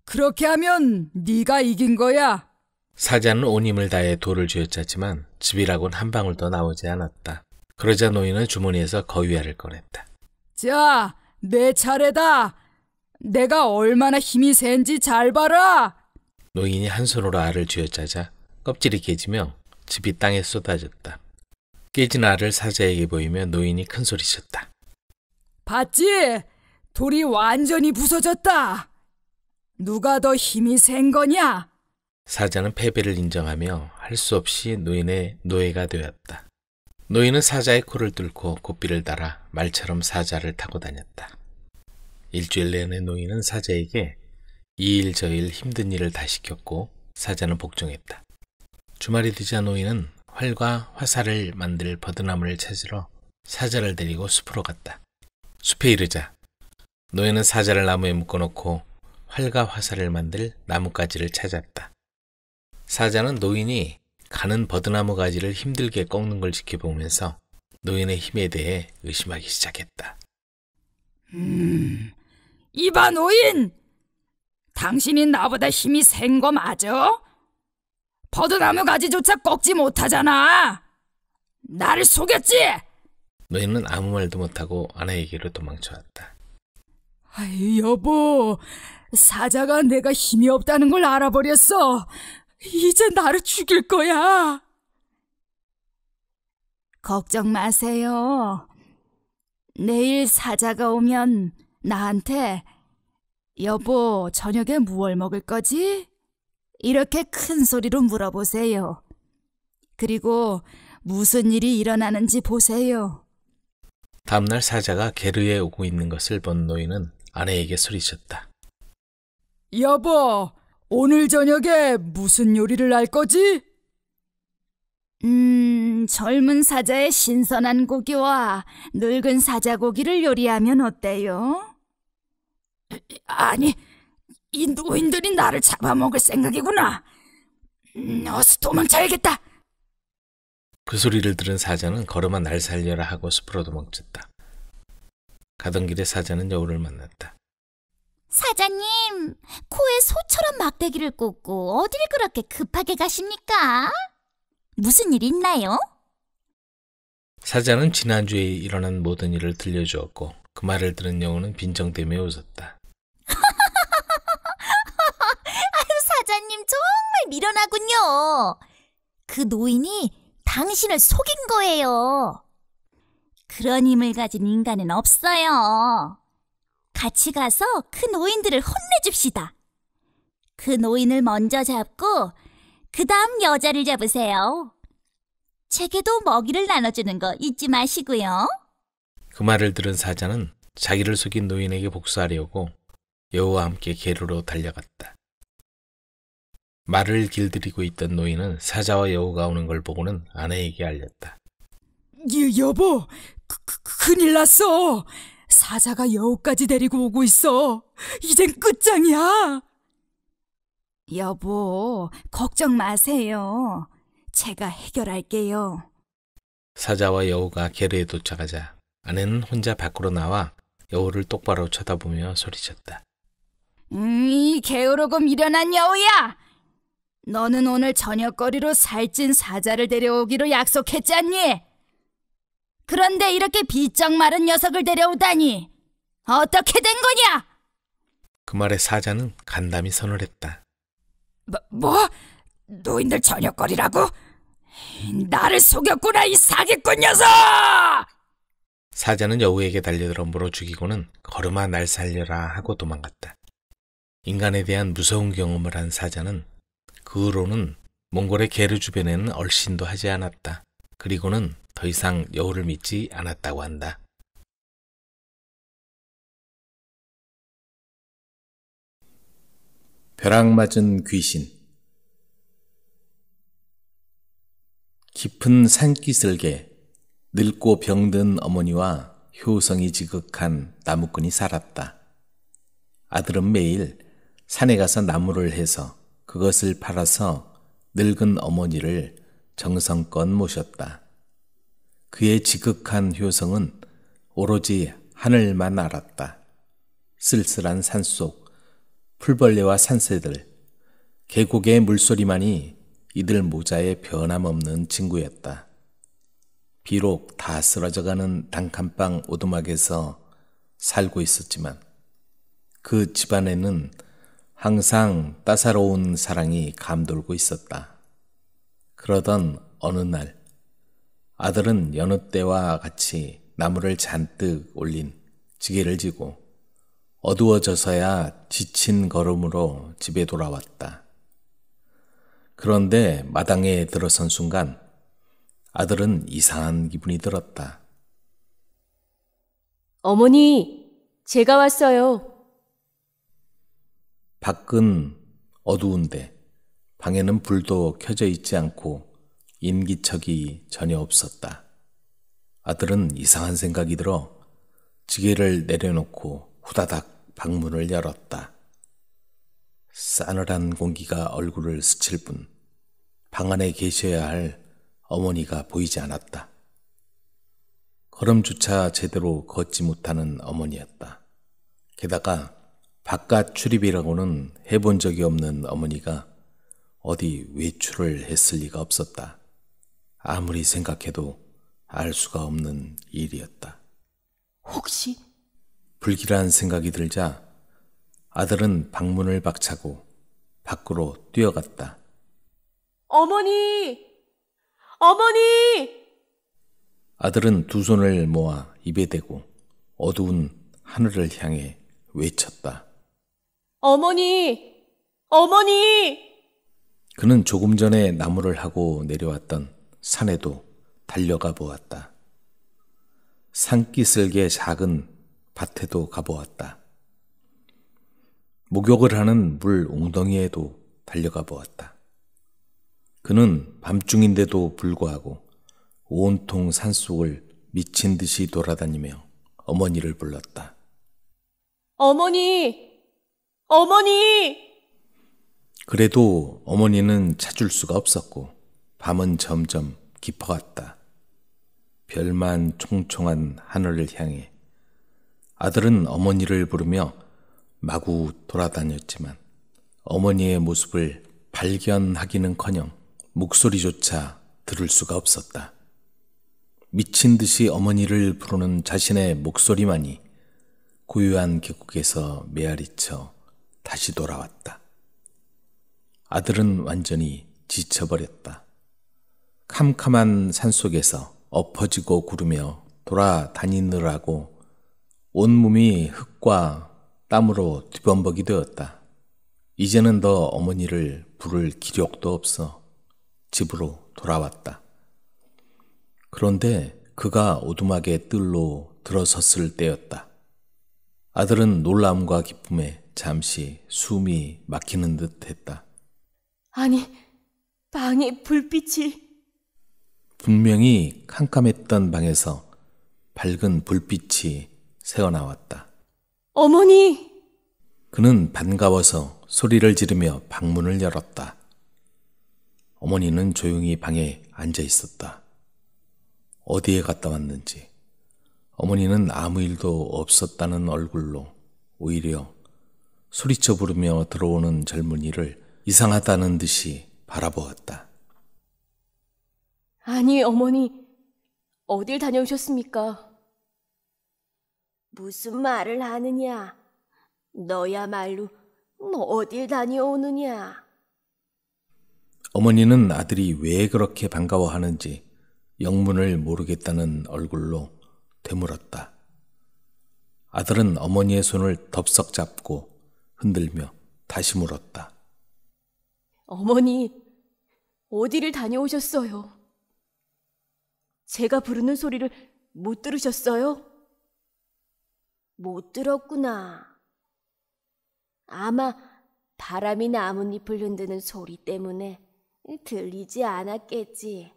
그렇게 하면 네가 이긴 거야. 사자는 온 힘을 다해 돌을 쥐어짰지만 즙이라고는 한 방울도 나오지 않았다. 그러자 노인은 주머니에서 거위알을 꺼냈다. 자, 내 차례다. 내가 얼마나 힘이 센지 잘 봐라. 노인이 한 손으로 알을 쥐어짜자 껍질이 깨지며 즙이 땅에 쏟아졌다. 깨진 알을 사자에게 보이며 노인이 큰 소리쳤다. 봤지? 돌이 완전히 부서졌다. 누가 더 힘이 센 거냐? 사자는 패배를 인정하며 할 수 없이 노인의 노예가 되었다. 노인은 사자의 코를 뚫고 고삐를 달아 말처럼 사자를 타고 다녔다. 일주일 내내 노인은 사자에게 이 일 저 일 힘든 일을 다 시켰고 사자는 복종했다. 주말이 되자 노인은 활과 화살을 만들 버드나무를 찾으러 사자를 데리고 숲으로 갔다. 숲에 이르자 노인은 사자를 나무에 묶어놓고 활과 화살을 만들 나뭇가지를 찾았다. 사자는 노인이 가는 버드나무 가지를 힘들게 꺾는 걸 지켜보면서 노인의 힘에 대해 의심하기 시작했다. 이봐 노인! 당신이 나보다 힘이 센 거 맞아? 버드나무 가지조차 꺾지 못하잖아. 나를 속였지? 노인은 아무 말도 못하고 아내에게로 도망쳐왔다. 아이 여보, 사자가 내가 힘이 없다는 걸 알아버렸어. 이제 나를 죽일 거야. 걱정 마세요. 내일 사자가 오면 나한테 여보, 저녁에 무얼 먹을 거지? 이렇게 큰 소리로 물어보세요. 그리고 무슨 일이 일어나는지 보세요. 다음날 사자가 게르에 오고 있는 것을 본 노인은 아내에게 소리쳤다. 여보, 오늘 저녁에 무슨 요리를 할 거지? 젊은 사자의 신선한 고기와 늙은 사자 고기를 요리하면 어때요? 아니, 이 노인들이 나를 잡아먹을 생각이구나. 어서 도망쳐야겠다. 그 소리를 들은 사자는 걸음아 날 살려라 하고 숲으로 도망쳤다. 가던 길에 사자는 여우를 만났다. 사자님, 코에 소처럼 막대기를 꽂고 어딜 그렇게 급하게 가십니까? 무슨 일 있나요? 사자는 지난주에 일어난 모든 일을 들려주었고 그 말을 들은 여우는 빈정대며 웃었다. 아유, 사자님 정말 미련하군요. 그 노인이 당신을 속인 거예요. 그런 힘을 가진 인간은 없어요. 같이 가서 그 노인들을 혼내줍시다. 그 노인을 먼저 잡고 그 다음 여자를 잡으세요. 제게도 먹이를 나눠주는 거 잊지 마시고요. 그 말을 들은 사자는 자기를 속인 노인에게 복수하려고 여우와 함께 게르로 달려갔다. 말을 길들이고 있던 노인은 사자와 여우가 오는 걸 보고는 아내에게 알렸다. 여보, 큰일 났어. 사자가 여우까지 데리고 오고 있어. 이젠 끝장이야. 여보, 걱정 마세요. 제가 해결할게요. 사자와 여우가 게르에 도착하자 아내는 혼자 밖으로 나와 여우를 똑바로 쳐다보며 소리쳤다. 이 게으르고 미련한 여우야! 너는 오늘 저녁거리로 살찐 사자를 데려오기로 약속했잖니? 그런데 이렇게 비쩍 마른 녀석을 데려오다니 어떻게 된 거냐? 그 말에 사자는 간담이 선을 했다. 뭐? 노인들 저녁거리라고? 나를 속였구나, 이 사기꾼 녀석! 사자는 여우에게 달려들어 물어 죽이고는 걸음아 날 살려라 하고 도망갔다. 인간에 대한 무서운 경험을 한 사자는 그 후로는 몽골의 게르 주변에는 얼씬도 하지 않았다. 그리고는 더 이상 여우를 믿지 않았다고 한다. 벼락 맞은 귀신. 깊은 산기슭에 늙고 병든 어머니와 효성이 지극한 나무꾼이 살았다. 아들은 매일 산에 가서 나무를 해서 그것을 팔아서 늙은 어머니를 정성껏 모셨다. 그의 지극한 효성은 오로지 하늘만 알았다. 쓸쓸한 산속, 풀벌레와 산새들, 계곡의 물소리만이 이들 모자의 변함없는 친구였다. 비록 다 쓰러져가는 단칸방 오두막에서 살고 있었지만 그 집안에는 항상 따사로운 사랑이 감돌고 있었다. 그러던 어느 날 아들은 여느 때와 같이 나무를 잔뜩 올린 지게를 지고 어두워져서야 지친 걸음으로 집에 돌아왔다. 그런데 마당에 들어선 순간 아들은 이상한 기분이 들었다. 어머니, 제가 왔어요. 밖은 어두운데 방에는 불도 켜져 있지 않고 인기척이 전혀 없었다. 아들은 이상한 생각이 들어 지게를 내려놓고 후다닥 방문을 열었다. 싸늘한 공기가 얼굴을 스칠 뿐 방 안에 계셔야 할 어머니가 보이지 않았다. 걸음조차 제대로 걷지 못하는 어머니였다. 게다가 바깥 출입이라고는 해본 적이 없는 어머니가 어디 외출을 했을 리가 없었다. 아무리 생각해도 알 수가 없는 일이었다. 혹시? 불길한 생각이 들자 아들은 방문을 박차고 밖으로 뛰어갔다. 어머니! 어머니! 아들은 두 손을 모아 입에 대고 어두운 하늘을 향해 외쳤다. 어머니! 어머니! 그는 조금 전에 나무를 하고 내려왔던 산에도 달려가 보았다. 산기슭의 작은 밭에도 가보았다. 목욕을 하는 물 웅덩이에도 달려가 보았다. 그는 밤중인데도 불구하고 온통 산속을 미친 듯이 돌아다니며 어머니를 불렀다. 어머니! 어머니! 그래도 어머니는 찾을 수가 없었고 밤은 점점 깊어갔다. 별만 총총한 하늘을 향해 아들은 어머니를 부르며 마구 돌아다녔지만 어머니의 모습을 발견하기는커녕 목소리조차 들을 수가 없었다. 미친 듯이 어머니를 부르는 자신의 목소리만이 고요한 계곡에서 메아리쳐 다시 돌아왔다. 아들은 완전히 지쳐버렸다. 캄캄한 산속에서 엎어지고 구르며 돌아다니느라고 온몸이 흙과 땀으로 뒤범벅이 되었다. 이제는 더 어머니를 부를 기력도 없어 집으로 돌아왔다. 그런데 그가 오두막의 뜰로 들어섰을 때였다. 아들은 놀라움과 기쁨에 잠시 숨이 막히는 듯 했다. 아니, 방에 불빛이... 분명히 캄캄했던 방에서 밝은 불빛이 새어나왔다. 어머니! 그는 반가워서 소리를 지르며 방문을 열었다. 어머니는 조용히 방에 앉아 있었다. 어디에 갔다 왔는지 어머니는 아무 일도 없었다는 얼굴로 오히려 소리쳐 부르며 들어오는 젊은이를 이상하다는 듯이 바라보았다. 아니, 어머니, 어딜 다녀오셨습니까? 무슨 말을 하느냐? 너야말로 어딜 다녀오느냐? 어머니는 아들이 왜 그렇게 반가워하는지 영문을 모르겠다는 얼굴로 되물었다. 아들은 어머니의 손을 덥석 잡고 흔들며 다시 물었다. 어머니, 어디를 다녀오셨어요? 제가 부르는 소리를 못 들으셨어요? 못 들었구나. 아마 바람이 나뭇잎을 흔드는 소리 때문에 들리지 않았겠지.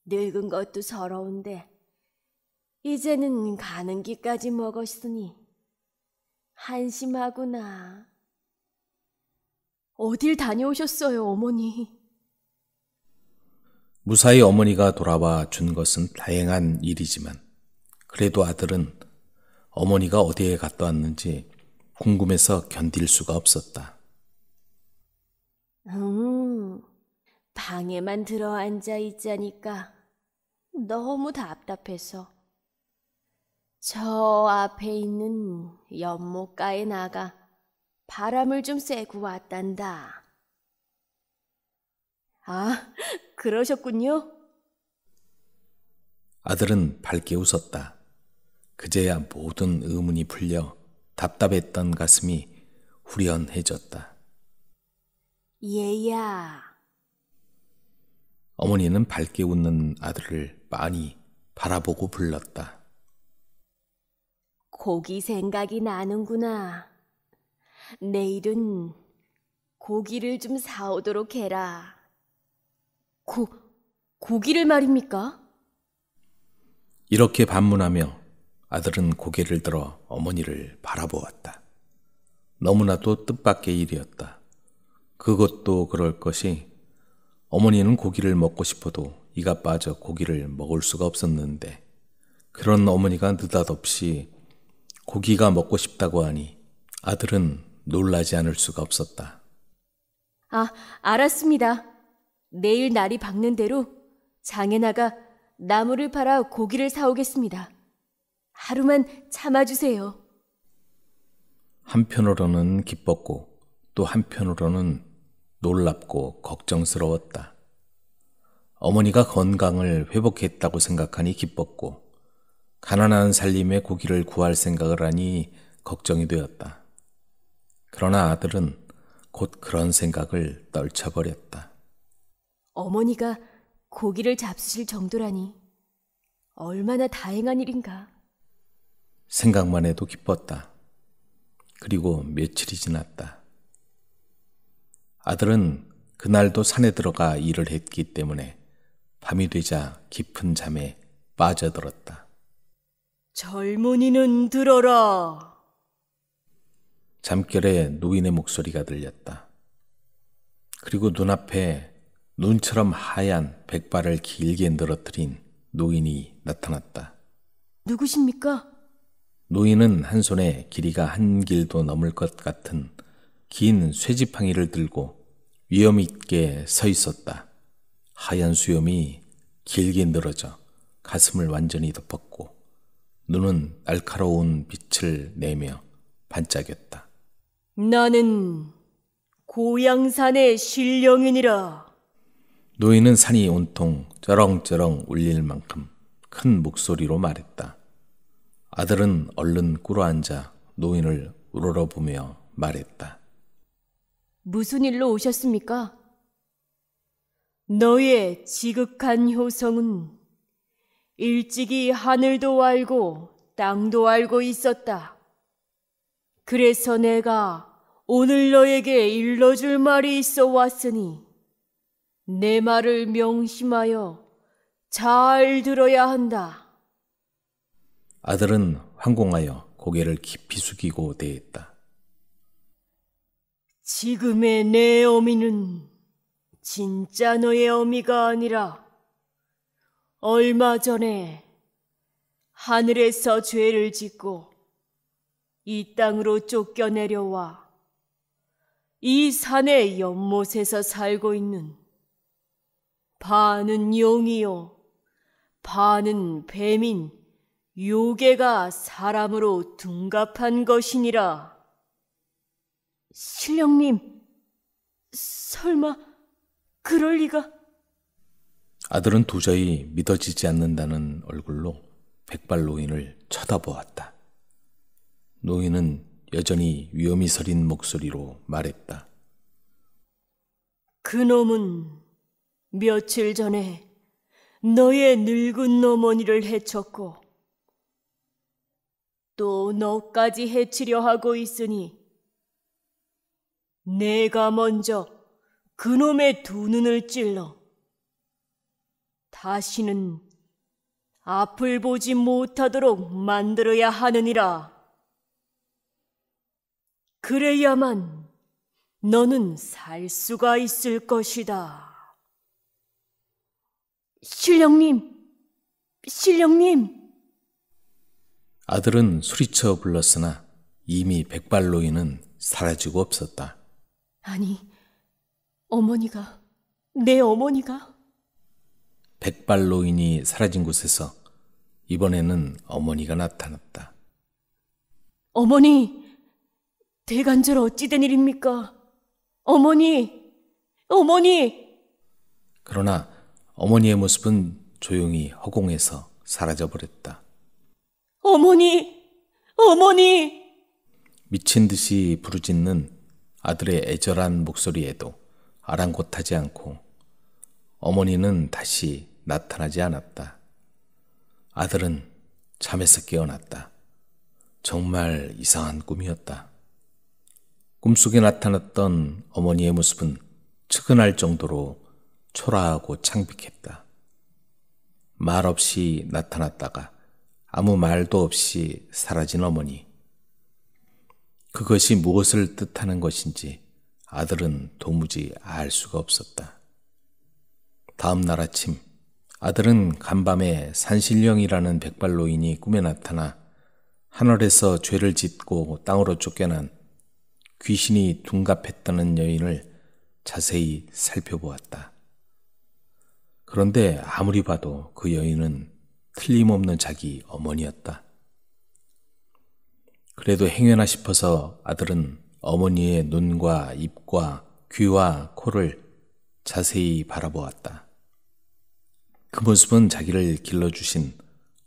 늙은 것도 서러운데 이제는 가는 길까지 먹었으니 한심하구나. 어딜 다녀오셨어요, 어머니? 무사히 어머니가 돌아와 준 것은 다행한 일이지만 그래도 아들은 어머니가 어디에 갔다 왔는지 궁금해서 견딜 수가 없었다. 방에만 들어앉아 있자니까 너무 답답해서 저 앞에 있는 연못가에 나가 바람을 좀 쐬고 왔단다. 아, 그러셨군요. 아들은 밝게 웃었다. 그제야 모든 의문이 풀려 답답했던 가슴이 후련해졌다. 얘야. 어머니는 밝게 웃는 아들을 많이 바라보고 불렀다. 고기 생각이 나는구나. 내일은 고기를 좀 사오도록 해라. 고기를 말입니까? 이렇게 반문하며 아들은 고개를 들어 어머니를 바라보았다. 너무나도 뜻밖의 일이었다. 그것도 그럴 것이 어머니는 고기를 먹고 싶어도 이가 빠져 고기를 먹을 수가 없었는데 그런 어머니가 느닷없이 고기가 먹고 싶다고 하니 아들은 놀라지 않을 수가 없었다. 아, 알았습니다. 내일 날이 밝는 대로 장에 나가 나무를 팔아 고기를 사오겠습니다. 하루만 참아주세요. 한편으로는 기뻤고 또 한편으로는 놀랍고 걱정스러웠다. 어머니가 건강을 회복했다고 생각하니 기뻤고 가난한 살림에 고기를 구할 생각을 하니 걱정이 되었다. 그러나 아들은 곧 그런 생각을 떨쳐버렸다. 어머니가 고기를 잡수실 정도라니 얼마나 다행한 일인가. 생각만 해도 기뻤다. 그리고 며칠이 지났다. 아들은 그날도 산에 들어가 일을 했기 때문에 밤이 되자 깊은 잠에 빠져들었다. 젊은이는 들어라. 잠결에 노인의 목소리가 들렸다. 그리고 눈앞에 눈처럼 하얀 백발을 길게 늘어뜨린 노인이 나타났다. 누구십니까? 노인은 한 손에 길이가 한 길도 넘을 것 같은 긴 쇠지팡이를 들고 위험 있게 서 있었다. 하얀 수염이 길게 늘어져 가슴을 완전히 덮었고 눈은 날카로운 빛을 내며 반짝였다. 나는 고양산의 신령이니라. 노인은 산이 온통 쩌렁쩌렁 울릴 만큼 큰 목소리로 말했다. 아들은 얼른 꿇어앉아 노인을 우러러보며 말했다. 무슨 일로 오셨습니까? 너의 지극한 효성은 일찍이 하늘도 알고 땅도 알고 있었다. 그래서 내가 오늘 너에게 일러줄 말이 있어 왔으니 내 말을 명심하여 잘 들어야 한다. 아들은 황공하여 고개를 깊이 숙이고 대했다. 지금의 내 어미는 진짜 너의 어미가 아니라 얼마 전에 하늘에서 죄를 짓고 이 땅으로 쫓겨내려와 이 산의 연못에서 살고 있는 반은 용이요 반은 뱀인 요괴가 사람으로 둔갑한 것이니라. 신령님, 설마 그럴 리가? 아들은 도저히 믿어지지 않는다는 얼굴로 백발 노인을 쳐다보았다. 노인은 여전히 위험이 서린 목소리로 말했다. 그놈은 며칠 전에 너의 늙은 어머니를 해쳤고 또 너까지 해치려 하고 있으니 내가 먼저 그놈의 두 눈을 찔러 다시는 앞을 보지 못하도록 만들어야 하느니라. 그래야만 너는 살 수가 있을 것이다. 신령님, 신령님. 아들은 소리쳐 불렀으나 이미 백발 노인은 사라지고 없었다. 아니, 어머니가, 내 어머니가. 백발 노인이 사라진 곳에서 이번에는 어머니가 나타났다. 어머니, 대간절 어찌 된 일입니까? 어머니, 어머니. 그러나 어머니의 모습은 조용히 허공에서 사라져버렸다. 어머니, 어머니. 미친 듯이 부르짖는 아들의 애절한 목소리에도 아랑곳하지 않고 어머니는 다시 나타나지 않았다. 아들은 잠에서 깨어났다. 정말 이상한 꿈이었다. 꿈속에 나타났던 어머니의 모습은 측은할 정도로 초라하고 창백했다. 말없이 나타났다가 아무 말도 없이 사라진 어머니. 그것이 무엇을 뜻하는 것인지 아들은 도무지 알 수가 없었다. 다음 날 아침 아들은 간밤에 산신령이라는 백발노인이 꿈에 나타나 하늘에서 죄를 짓고 땅으로 쫓겨난 귀신이 둔갑했다는 여인을 자세히 살펴보았다. 그런데 아무리 봐도 그 여인은 틀림없는 자기 어머니였다. 그래도 행여나 싶어서 아들은 어머니의 눈과 입과 귀와 코를 자세히 바라보았다. 그 모습은 자기를 길러주신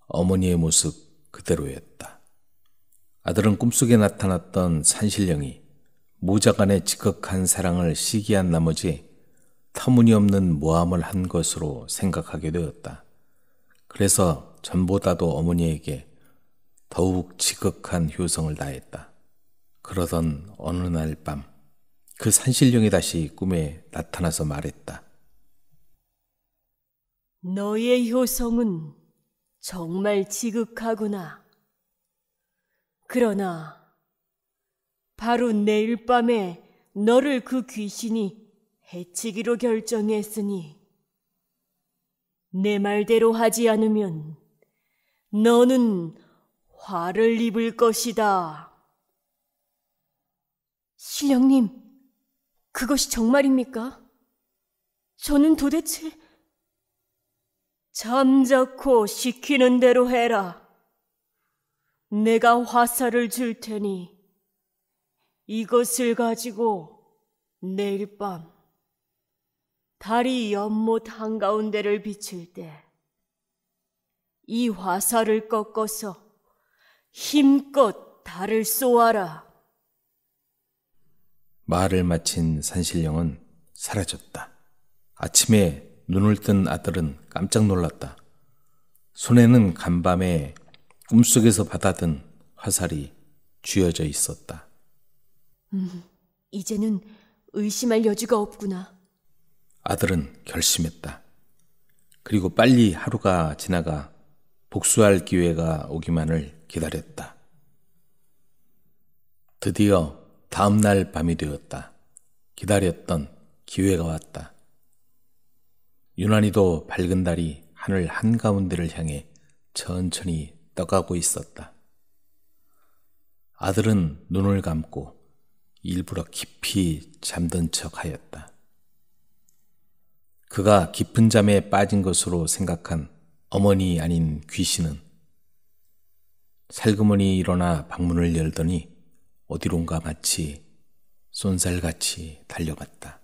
어머니의 모습 그대로였다. 아들은 꿈속에 나타났던 산신령이 모자간의 지극한 사랑을 시기한 나머지 터무니없는 모함을 한 것으로 생각하게 되었다. 그래서 전보다도 어머니에게 더욱 지극한 효성을 다했다. 그러던 어느 날 밤, 그 산신령이 다시 꿈에 나타나서 말했다. 너의 효성은 정말 지극하구나. 그러나 바로 내일 밤에 너를 그 귀신이 해치기로 결정했으니 내 말대로 하지 않으면 너는 화를 입을 것이다. 신령님, 그것이 정말입니까? 저는 도대체... 잠자코 시키는 대로 해라. 내가 화살을 줄 테니 이것을 가지고 내일 밤 달이 연못 한가운데를 비칠 때 이 화살을 꺾어서 힘껏 달을 쏘아라. 말을 마친 산신령은 사라졌다. 아침에 눈을 뜬 아들은 깜짝 놀랐다. 손에는 간밤에 꿈속에서 받아든 화살이 쥐어져 있었다. 이제는 의심할 여지가 없구나. 아들은 결심했다. 그리고 빨리 하루가 지나가 복수할 기회가 오기만을 기다렸다. 드디어 다음 날 밤이 되었다. 기다렸던 기회가 왔다. 유난히도 밝은 달이 하늘 한가운데를 향해 천천히 떠가고 있었다. 아들은 눈을 감고 일부러 깊이 잠든 척하였다. 그가 깊은 잠에 빠진 것으로 생각한 어머니 아닌 귀신은 살그머니 일어나 방문을 열더니 어디론가 마치 쏜살같이 달려갔다.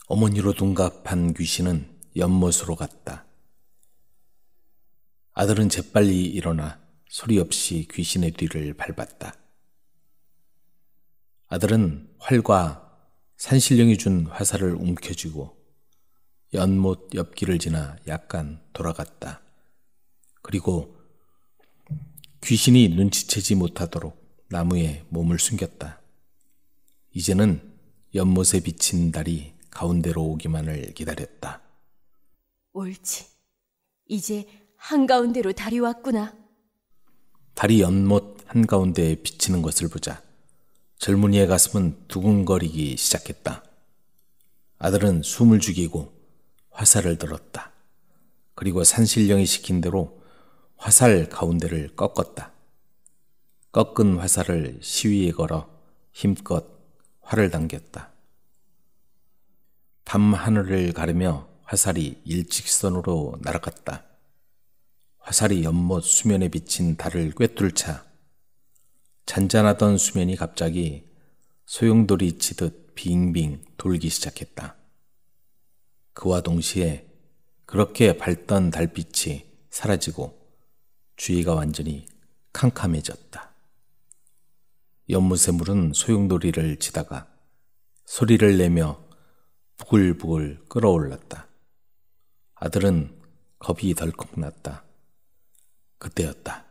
어머니로 둔갑한 귀신은 연못으로 갔다. 아들은 재빨리 일어나 소리 없이 귀신의 뒤를 밟았다. 아들은 활과 산신령이 준 화살을 움켜쥐고 연못 옆길을 지나 약간 돌아갔다. 그리고 귀신이 눈치채지 못하도록 나무에 몸을 숨겼다. 이제는 연못에 비친 달이 가운데로 오기만을 기다렸다. 옳지. 이제 한가운데로 달이 왔구나. 달이 연못 한가운데에 비치는 것을 보자 젊은이의 가슴은 두근거리기 시작했다. 아들은 숨을 죽이고 화살을 들었다. 그리고 산신령이 시킨 대로 화살 가운데를 꺾었다. 꺾은 화살을 시위에 걸어 힘껏 활을 당겼다. 밤 하늘을 가르며 화살이 일직선으로 날아갔다. 화살이 연못 수면에 비친 달을 꿰뚫자 잔잔하던 수면이 갑자기 소용돌이 치듯 빙빙 돌기 시작했다. 그와 동시에 그렇게 밝던 달빛이 사라지고 주위가 완전히 캄캄해졌다. 연못의 물은 소용돌이를 치다가 소리를 내며 부글부글 끓어올랐다. 아들은 겁이 덜컥 났다. 그때였다.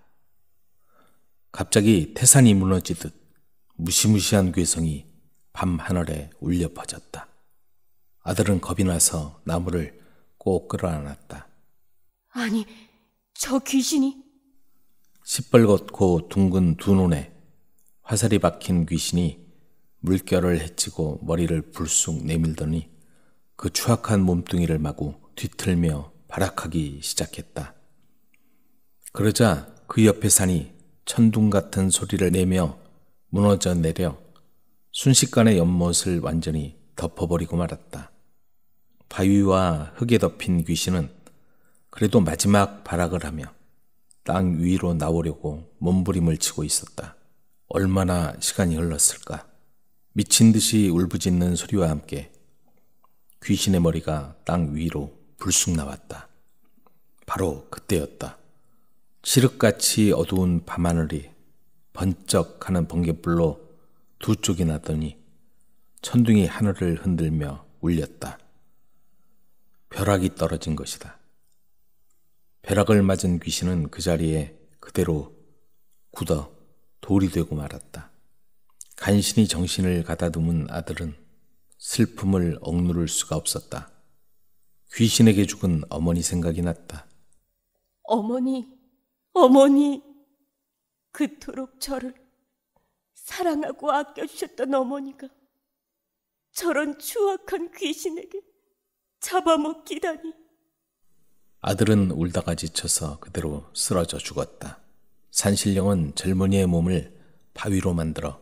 갑자기 태산이 무너지듯 무시무시한 괴성이 밤 하늘에 울려 퍼졌다. 아들은 겁이 나서 나무를 꼭 끌어안았다. 아니, 저 귀신이... 시뻘겋고 둥근 두 눈에 화살이 박힌 귀신이 물결을 헤치고 머리를 불쑥 내밀더니 그 추악한 몸뚱이를 마구 뒤틀며 발악하기 시작했다. 그러자 그 옆에 산이 천둥 같은 소리를 내며 무너져 내려 순식간에 연못을 완전히 덮어버리고 말았다. 바위와 흙에 덮인 귀신은 그래도 마지막 발악을 하며 땅 위로 나오려고 몸부림을 치고 있었다. 얼마나 시간이 흘렀을까? 미친 듯이 울부짖는 소리와 함께 귀신의 머리가 땅 위로 불쑥 나왔다. 바로 그때였다. 칠흑같이 어두운 밤하늘이 번쩍하는 번갯불로 두 쪽이 나더니 천둥이 하늘을 흔들며 울렸다. 벼락이 떨어진 것이다. 벼락을 맞은 귀신은 그 자리에 그대로 굳어 돌이 되고 말았다. 간신히 정신을 가다듬은 아들은 슬픔을 억누를 수가 없었다. 귀신에게 죽은 어머니 생각이 났다. 어머니, 그토록 저를 사랑하고 아껴주셨던 어머니가 저런 추악한 귀신에게 잡아먹히다니. 아들은 울다가 지쳐서 그대로 쓰러져 죽었다. 산신령은 젊은이의 몸을 바위로 만들어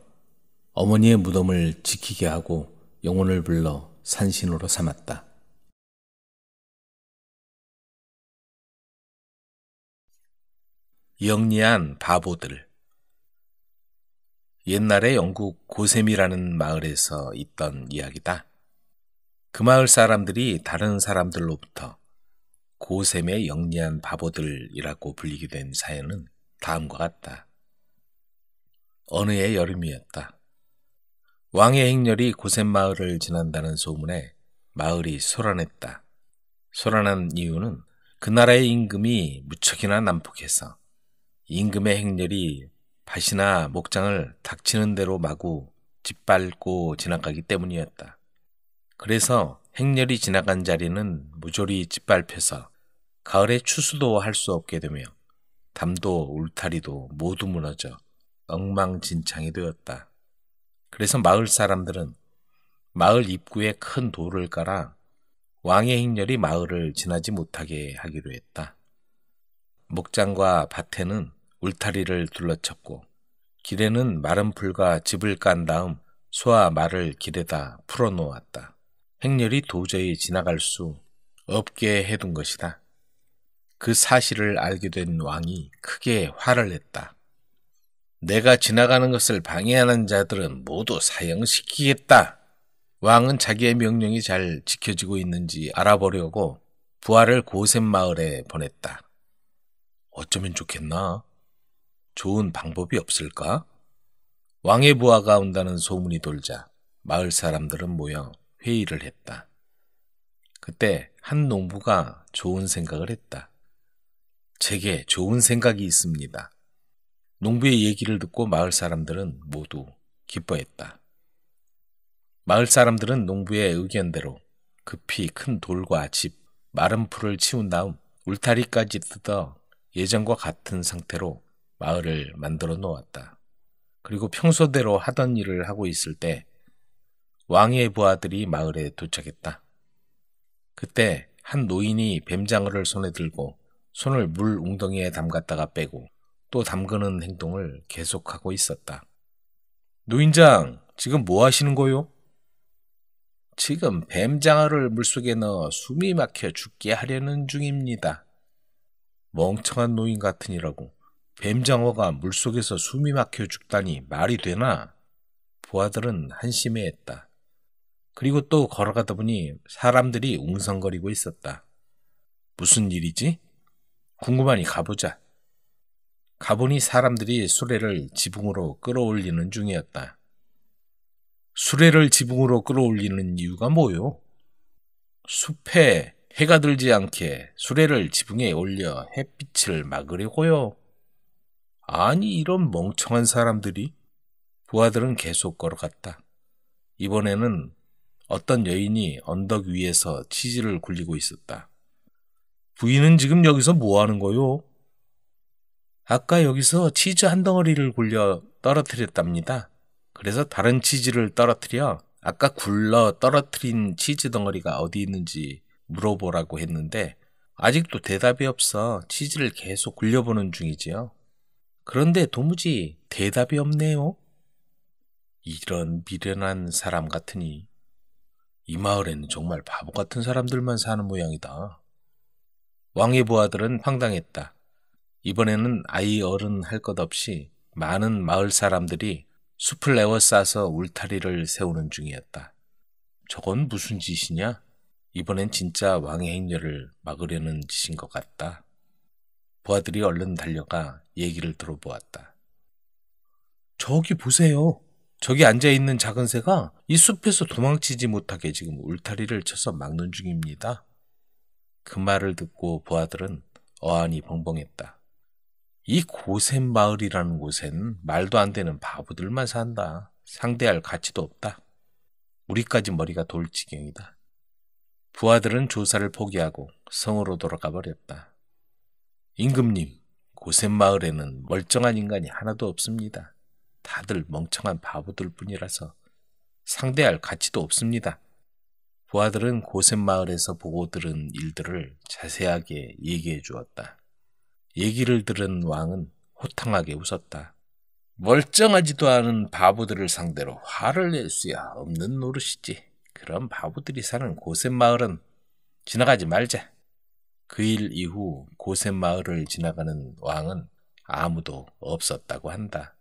어머니의 무덤을 지키게 하고 영혼을 불러 산신으로 삼았다. 영리한 바보들. 옛날에 영국 고셈이라는 마을에서 있던 이야기다. 그 마을 사람들이 다른 사람들로부터 고셈의 영리한 바보들이라고 불리게 된 사연은 다음과 같다. 어느 해 여름이었다. 왕의 행렬이 고셈 마을을 지난다는 소문에 마을이 소란했다. 소란한 이유는 그 나라의 임금이 무척이나 난폭해서 임금의 행렬이 밭이나 목장을 닥치는 대로 마구 짓밟고 지나가기 때문이었다. 그래서 행렬이 지나간 자리는 모조리 짓밟혀서 가을에 추수도 할 수 없게 되며 담도 울타리도 모두 무너져 엉망진창이 되었다. 그래서 마을 사람들은 마을 입구에 큰 돌을 깔아 왕의 행렬이 마을을 지나지 못하게 하기로 했다. 목장과 밭에는 울타리를 둘러쳤고 길에는 마른 풀과 즙을 깐 다음 소와 말을 길에다 풀어놓았다. 행렬이 도저히 지나갈 수 없게 해둔 것이다. 그 사실을 알게 된 왕이 크게 화를 냈다. 내가 지나가는 것을 방해하는 자들은 모두 사형시키겠다. 왕은 자기의 명령이 잘 지켜지고 있는지 알아보려고 부하를 고센 마을에 보냈다. 어쩌면 좋겠나? 좋은 방법이 없을까? 왕의 부하가 온다는 소문이 돌자 마을 사람들은 모여 회의를 했다. 그때 한 농부가 좋은 생각을 했다. 제게 좋은 생각이 있습니다. 농부의 얘기를 듣고 마을 사람들은 모두 기뻐했다. 마을 사람들은 농부의 의견대로 급히 큰 돌과 집, 마른 풀을 치운 다음 울타리까지 뜯어 예전과 같은 상태로 마을을 만들어 놓았다. 그리고 평소대로 하던 일을 하고 있을 때 왕의 부하들이 마을에 도착했다. 그때 한 노인이 뱀장어를 손에 들고 손을 물 웅덩이에 담갔다가 빼고 또 담그는 행동을 계속하고 있었다. 노인장, 지금 뭐 하시는 거요? 지금 뱀장어를 물속에 넣어 숨이 막혀 죽게 하려는 중입니다. 멍청한 노인 같으니라고 뱀장어가 물속에서 숨이 막혀 죽다니 말이 되나? 부하들은 한심해했다. 그리고 또 걸어가다 보니 사람들이 웅성거리고 있었다. 무슨 일이지? 궁금하니 가보자. 가보니 사람들이 수레를 지붕으로 끌어올리는 중이었다. 수레를 지붕으로 끌어올리는 이유가 뭐요? 숲에 해가 들지 않게 수레를 지붕에 올려 햇빛을 막으려고요. 아니, 이런 멍청한 사람들이. 부하들은 계속 걸어갔다. 이번에는 어떤 여인이 언덕 위에서 치즈를 굴리고 있었다. 부인은 지금 여기서 뭐 하는 거요? 아까 여기서 치즈 한 덩어리를 굴려 떨어뜨렸답니다. 그래서 다른 치즈를 떨어뜨려 아까 굴러 떨어뜨린 치즈 덩어리가 어디 있는지 물어보라고 했는데 아직도 대답이 없어 치즈를 계속 굴려보는 중이지요. 그런데 도무지 대답이 없네요. 이런 미련한 사람 같으니 이 마을에는 정말 바보 같은 사람들만 사는 모양이다. 왕의 부하들은 황당했다. 이번에는 아이 어른 할 것 없이 많은 마을 사람들이 숲을 에워싸서 울타리를 세우는 중이었다. 저건 무슨 짓이냐? 이번엔 진짜 왕의 행렬을 막으려는 짓인 것 같다. 부하들이 얼른 달려가 얘기를 들어보았다. 저기 보세요. 저기 앉아있는 작은 새가 이 숲에서 도망치지 못하게 지금 울타리를 쳐서 막는 중입니다. 그 말을 듣고 부하들은 어안이 벙벙했다. 이 고센 마을이라는 곳엔 말도 안 되는 바보들만 산다. 상대할 가치도 없다. 우리까지 머리가 돌 지경이다. 부하들은 조사를 포기하고 성으로 돌아가 버렸다. 임금님, 고센 마을에는 멀쩡한 인간이 하나도 없습니다. 다들 멍청한 바보들 뿐이라서 상대할 가치도 없습니다. 부하들은 고센 마을에서 보고 들은 일들을 자세하게 얘기해 주었다. 얘기를 들은 왕은 호탕하게 웃었다. 멀쩡하지도 않은 바보들을 상대로 화를 낼 수야 없는 노릇이지. 그런 바보들이 사는 고센 마을은 지나가지 말자. 그 일 이후 고센 마을을 지나가는 왕은 아무도 없었다고 한다.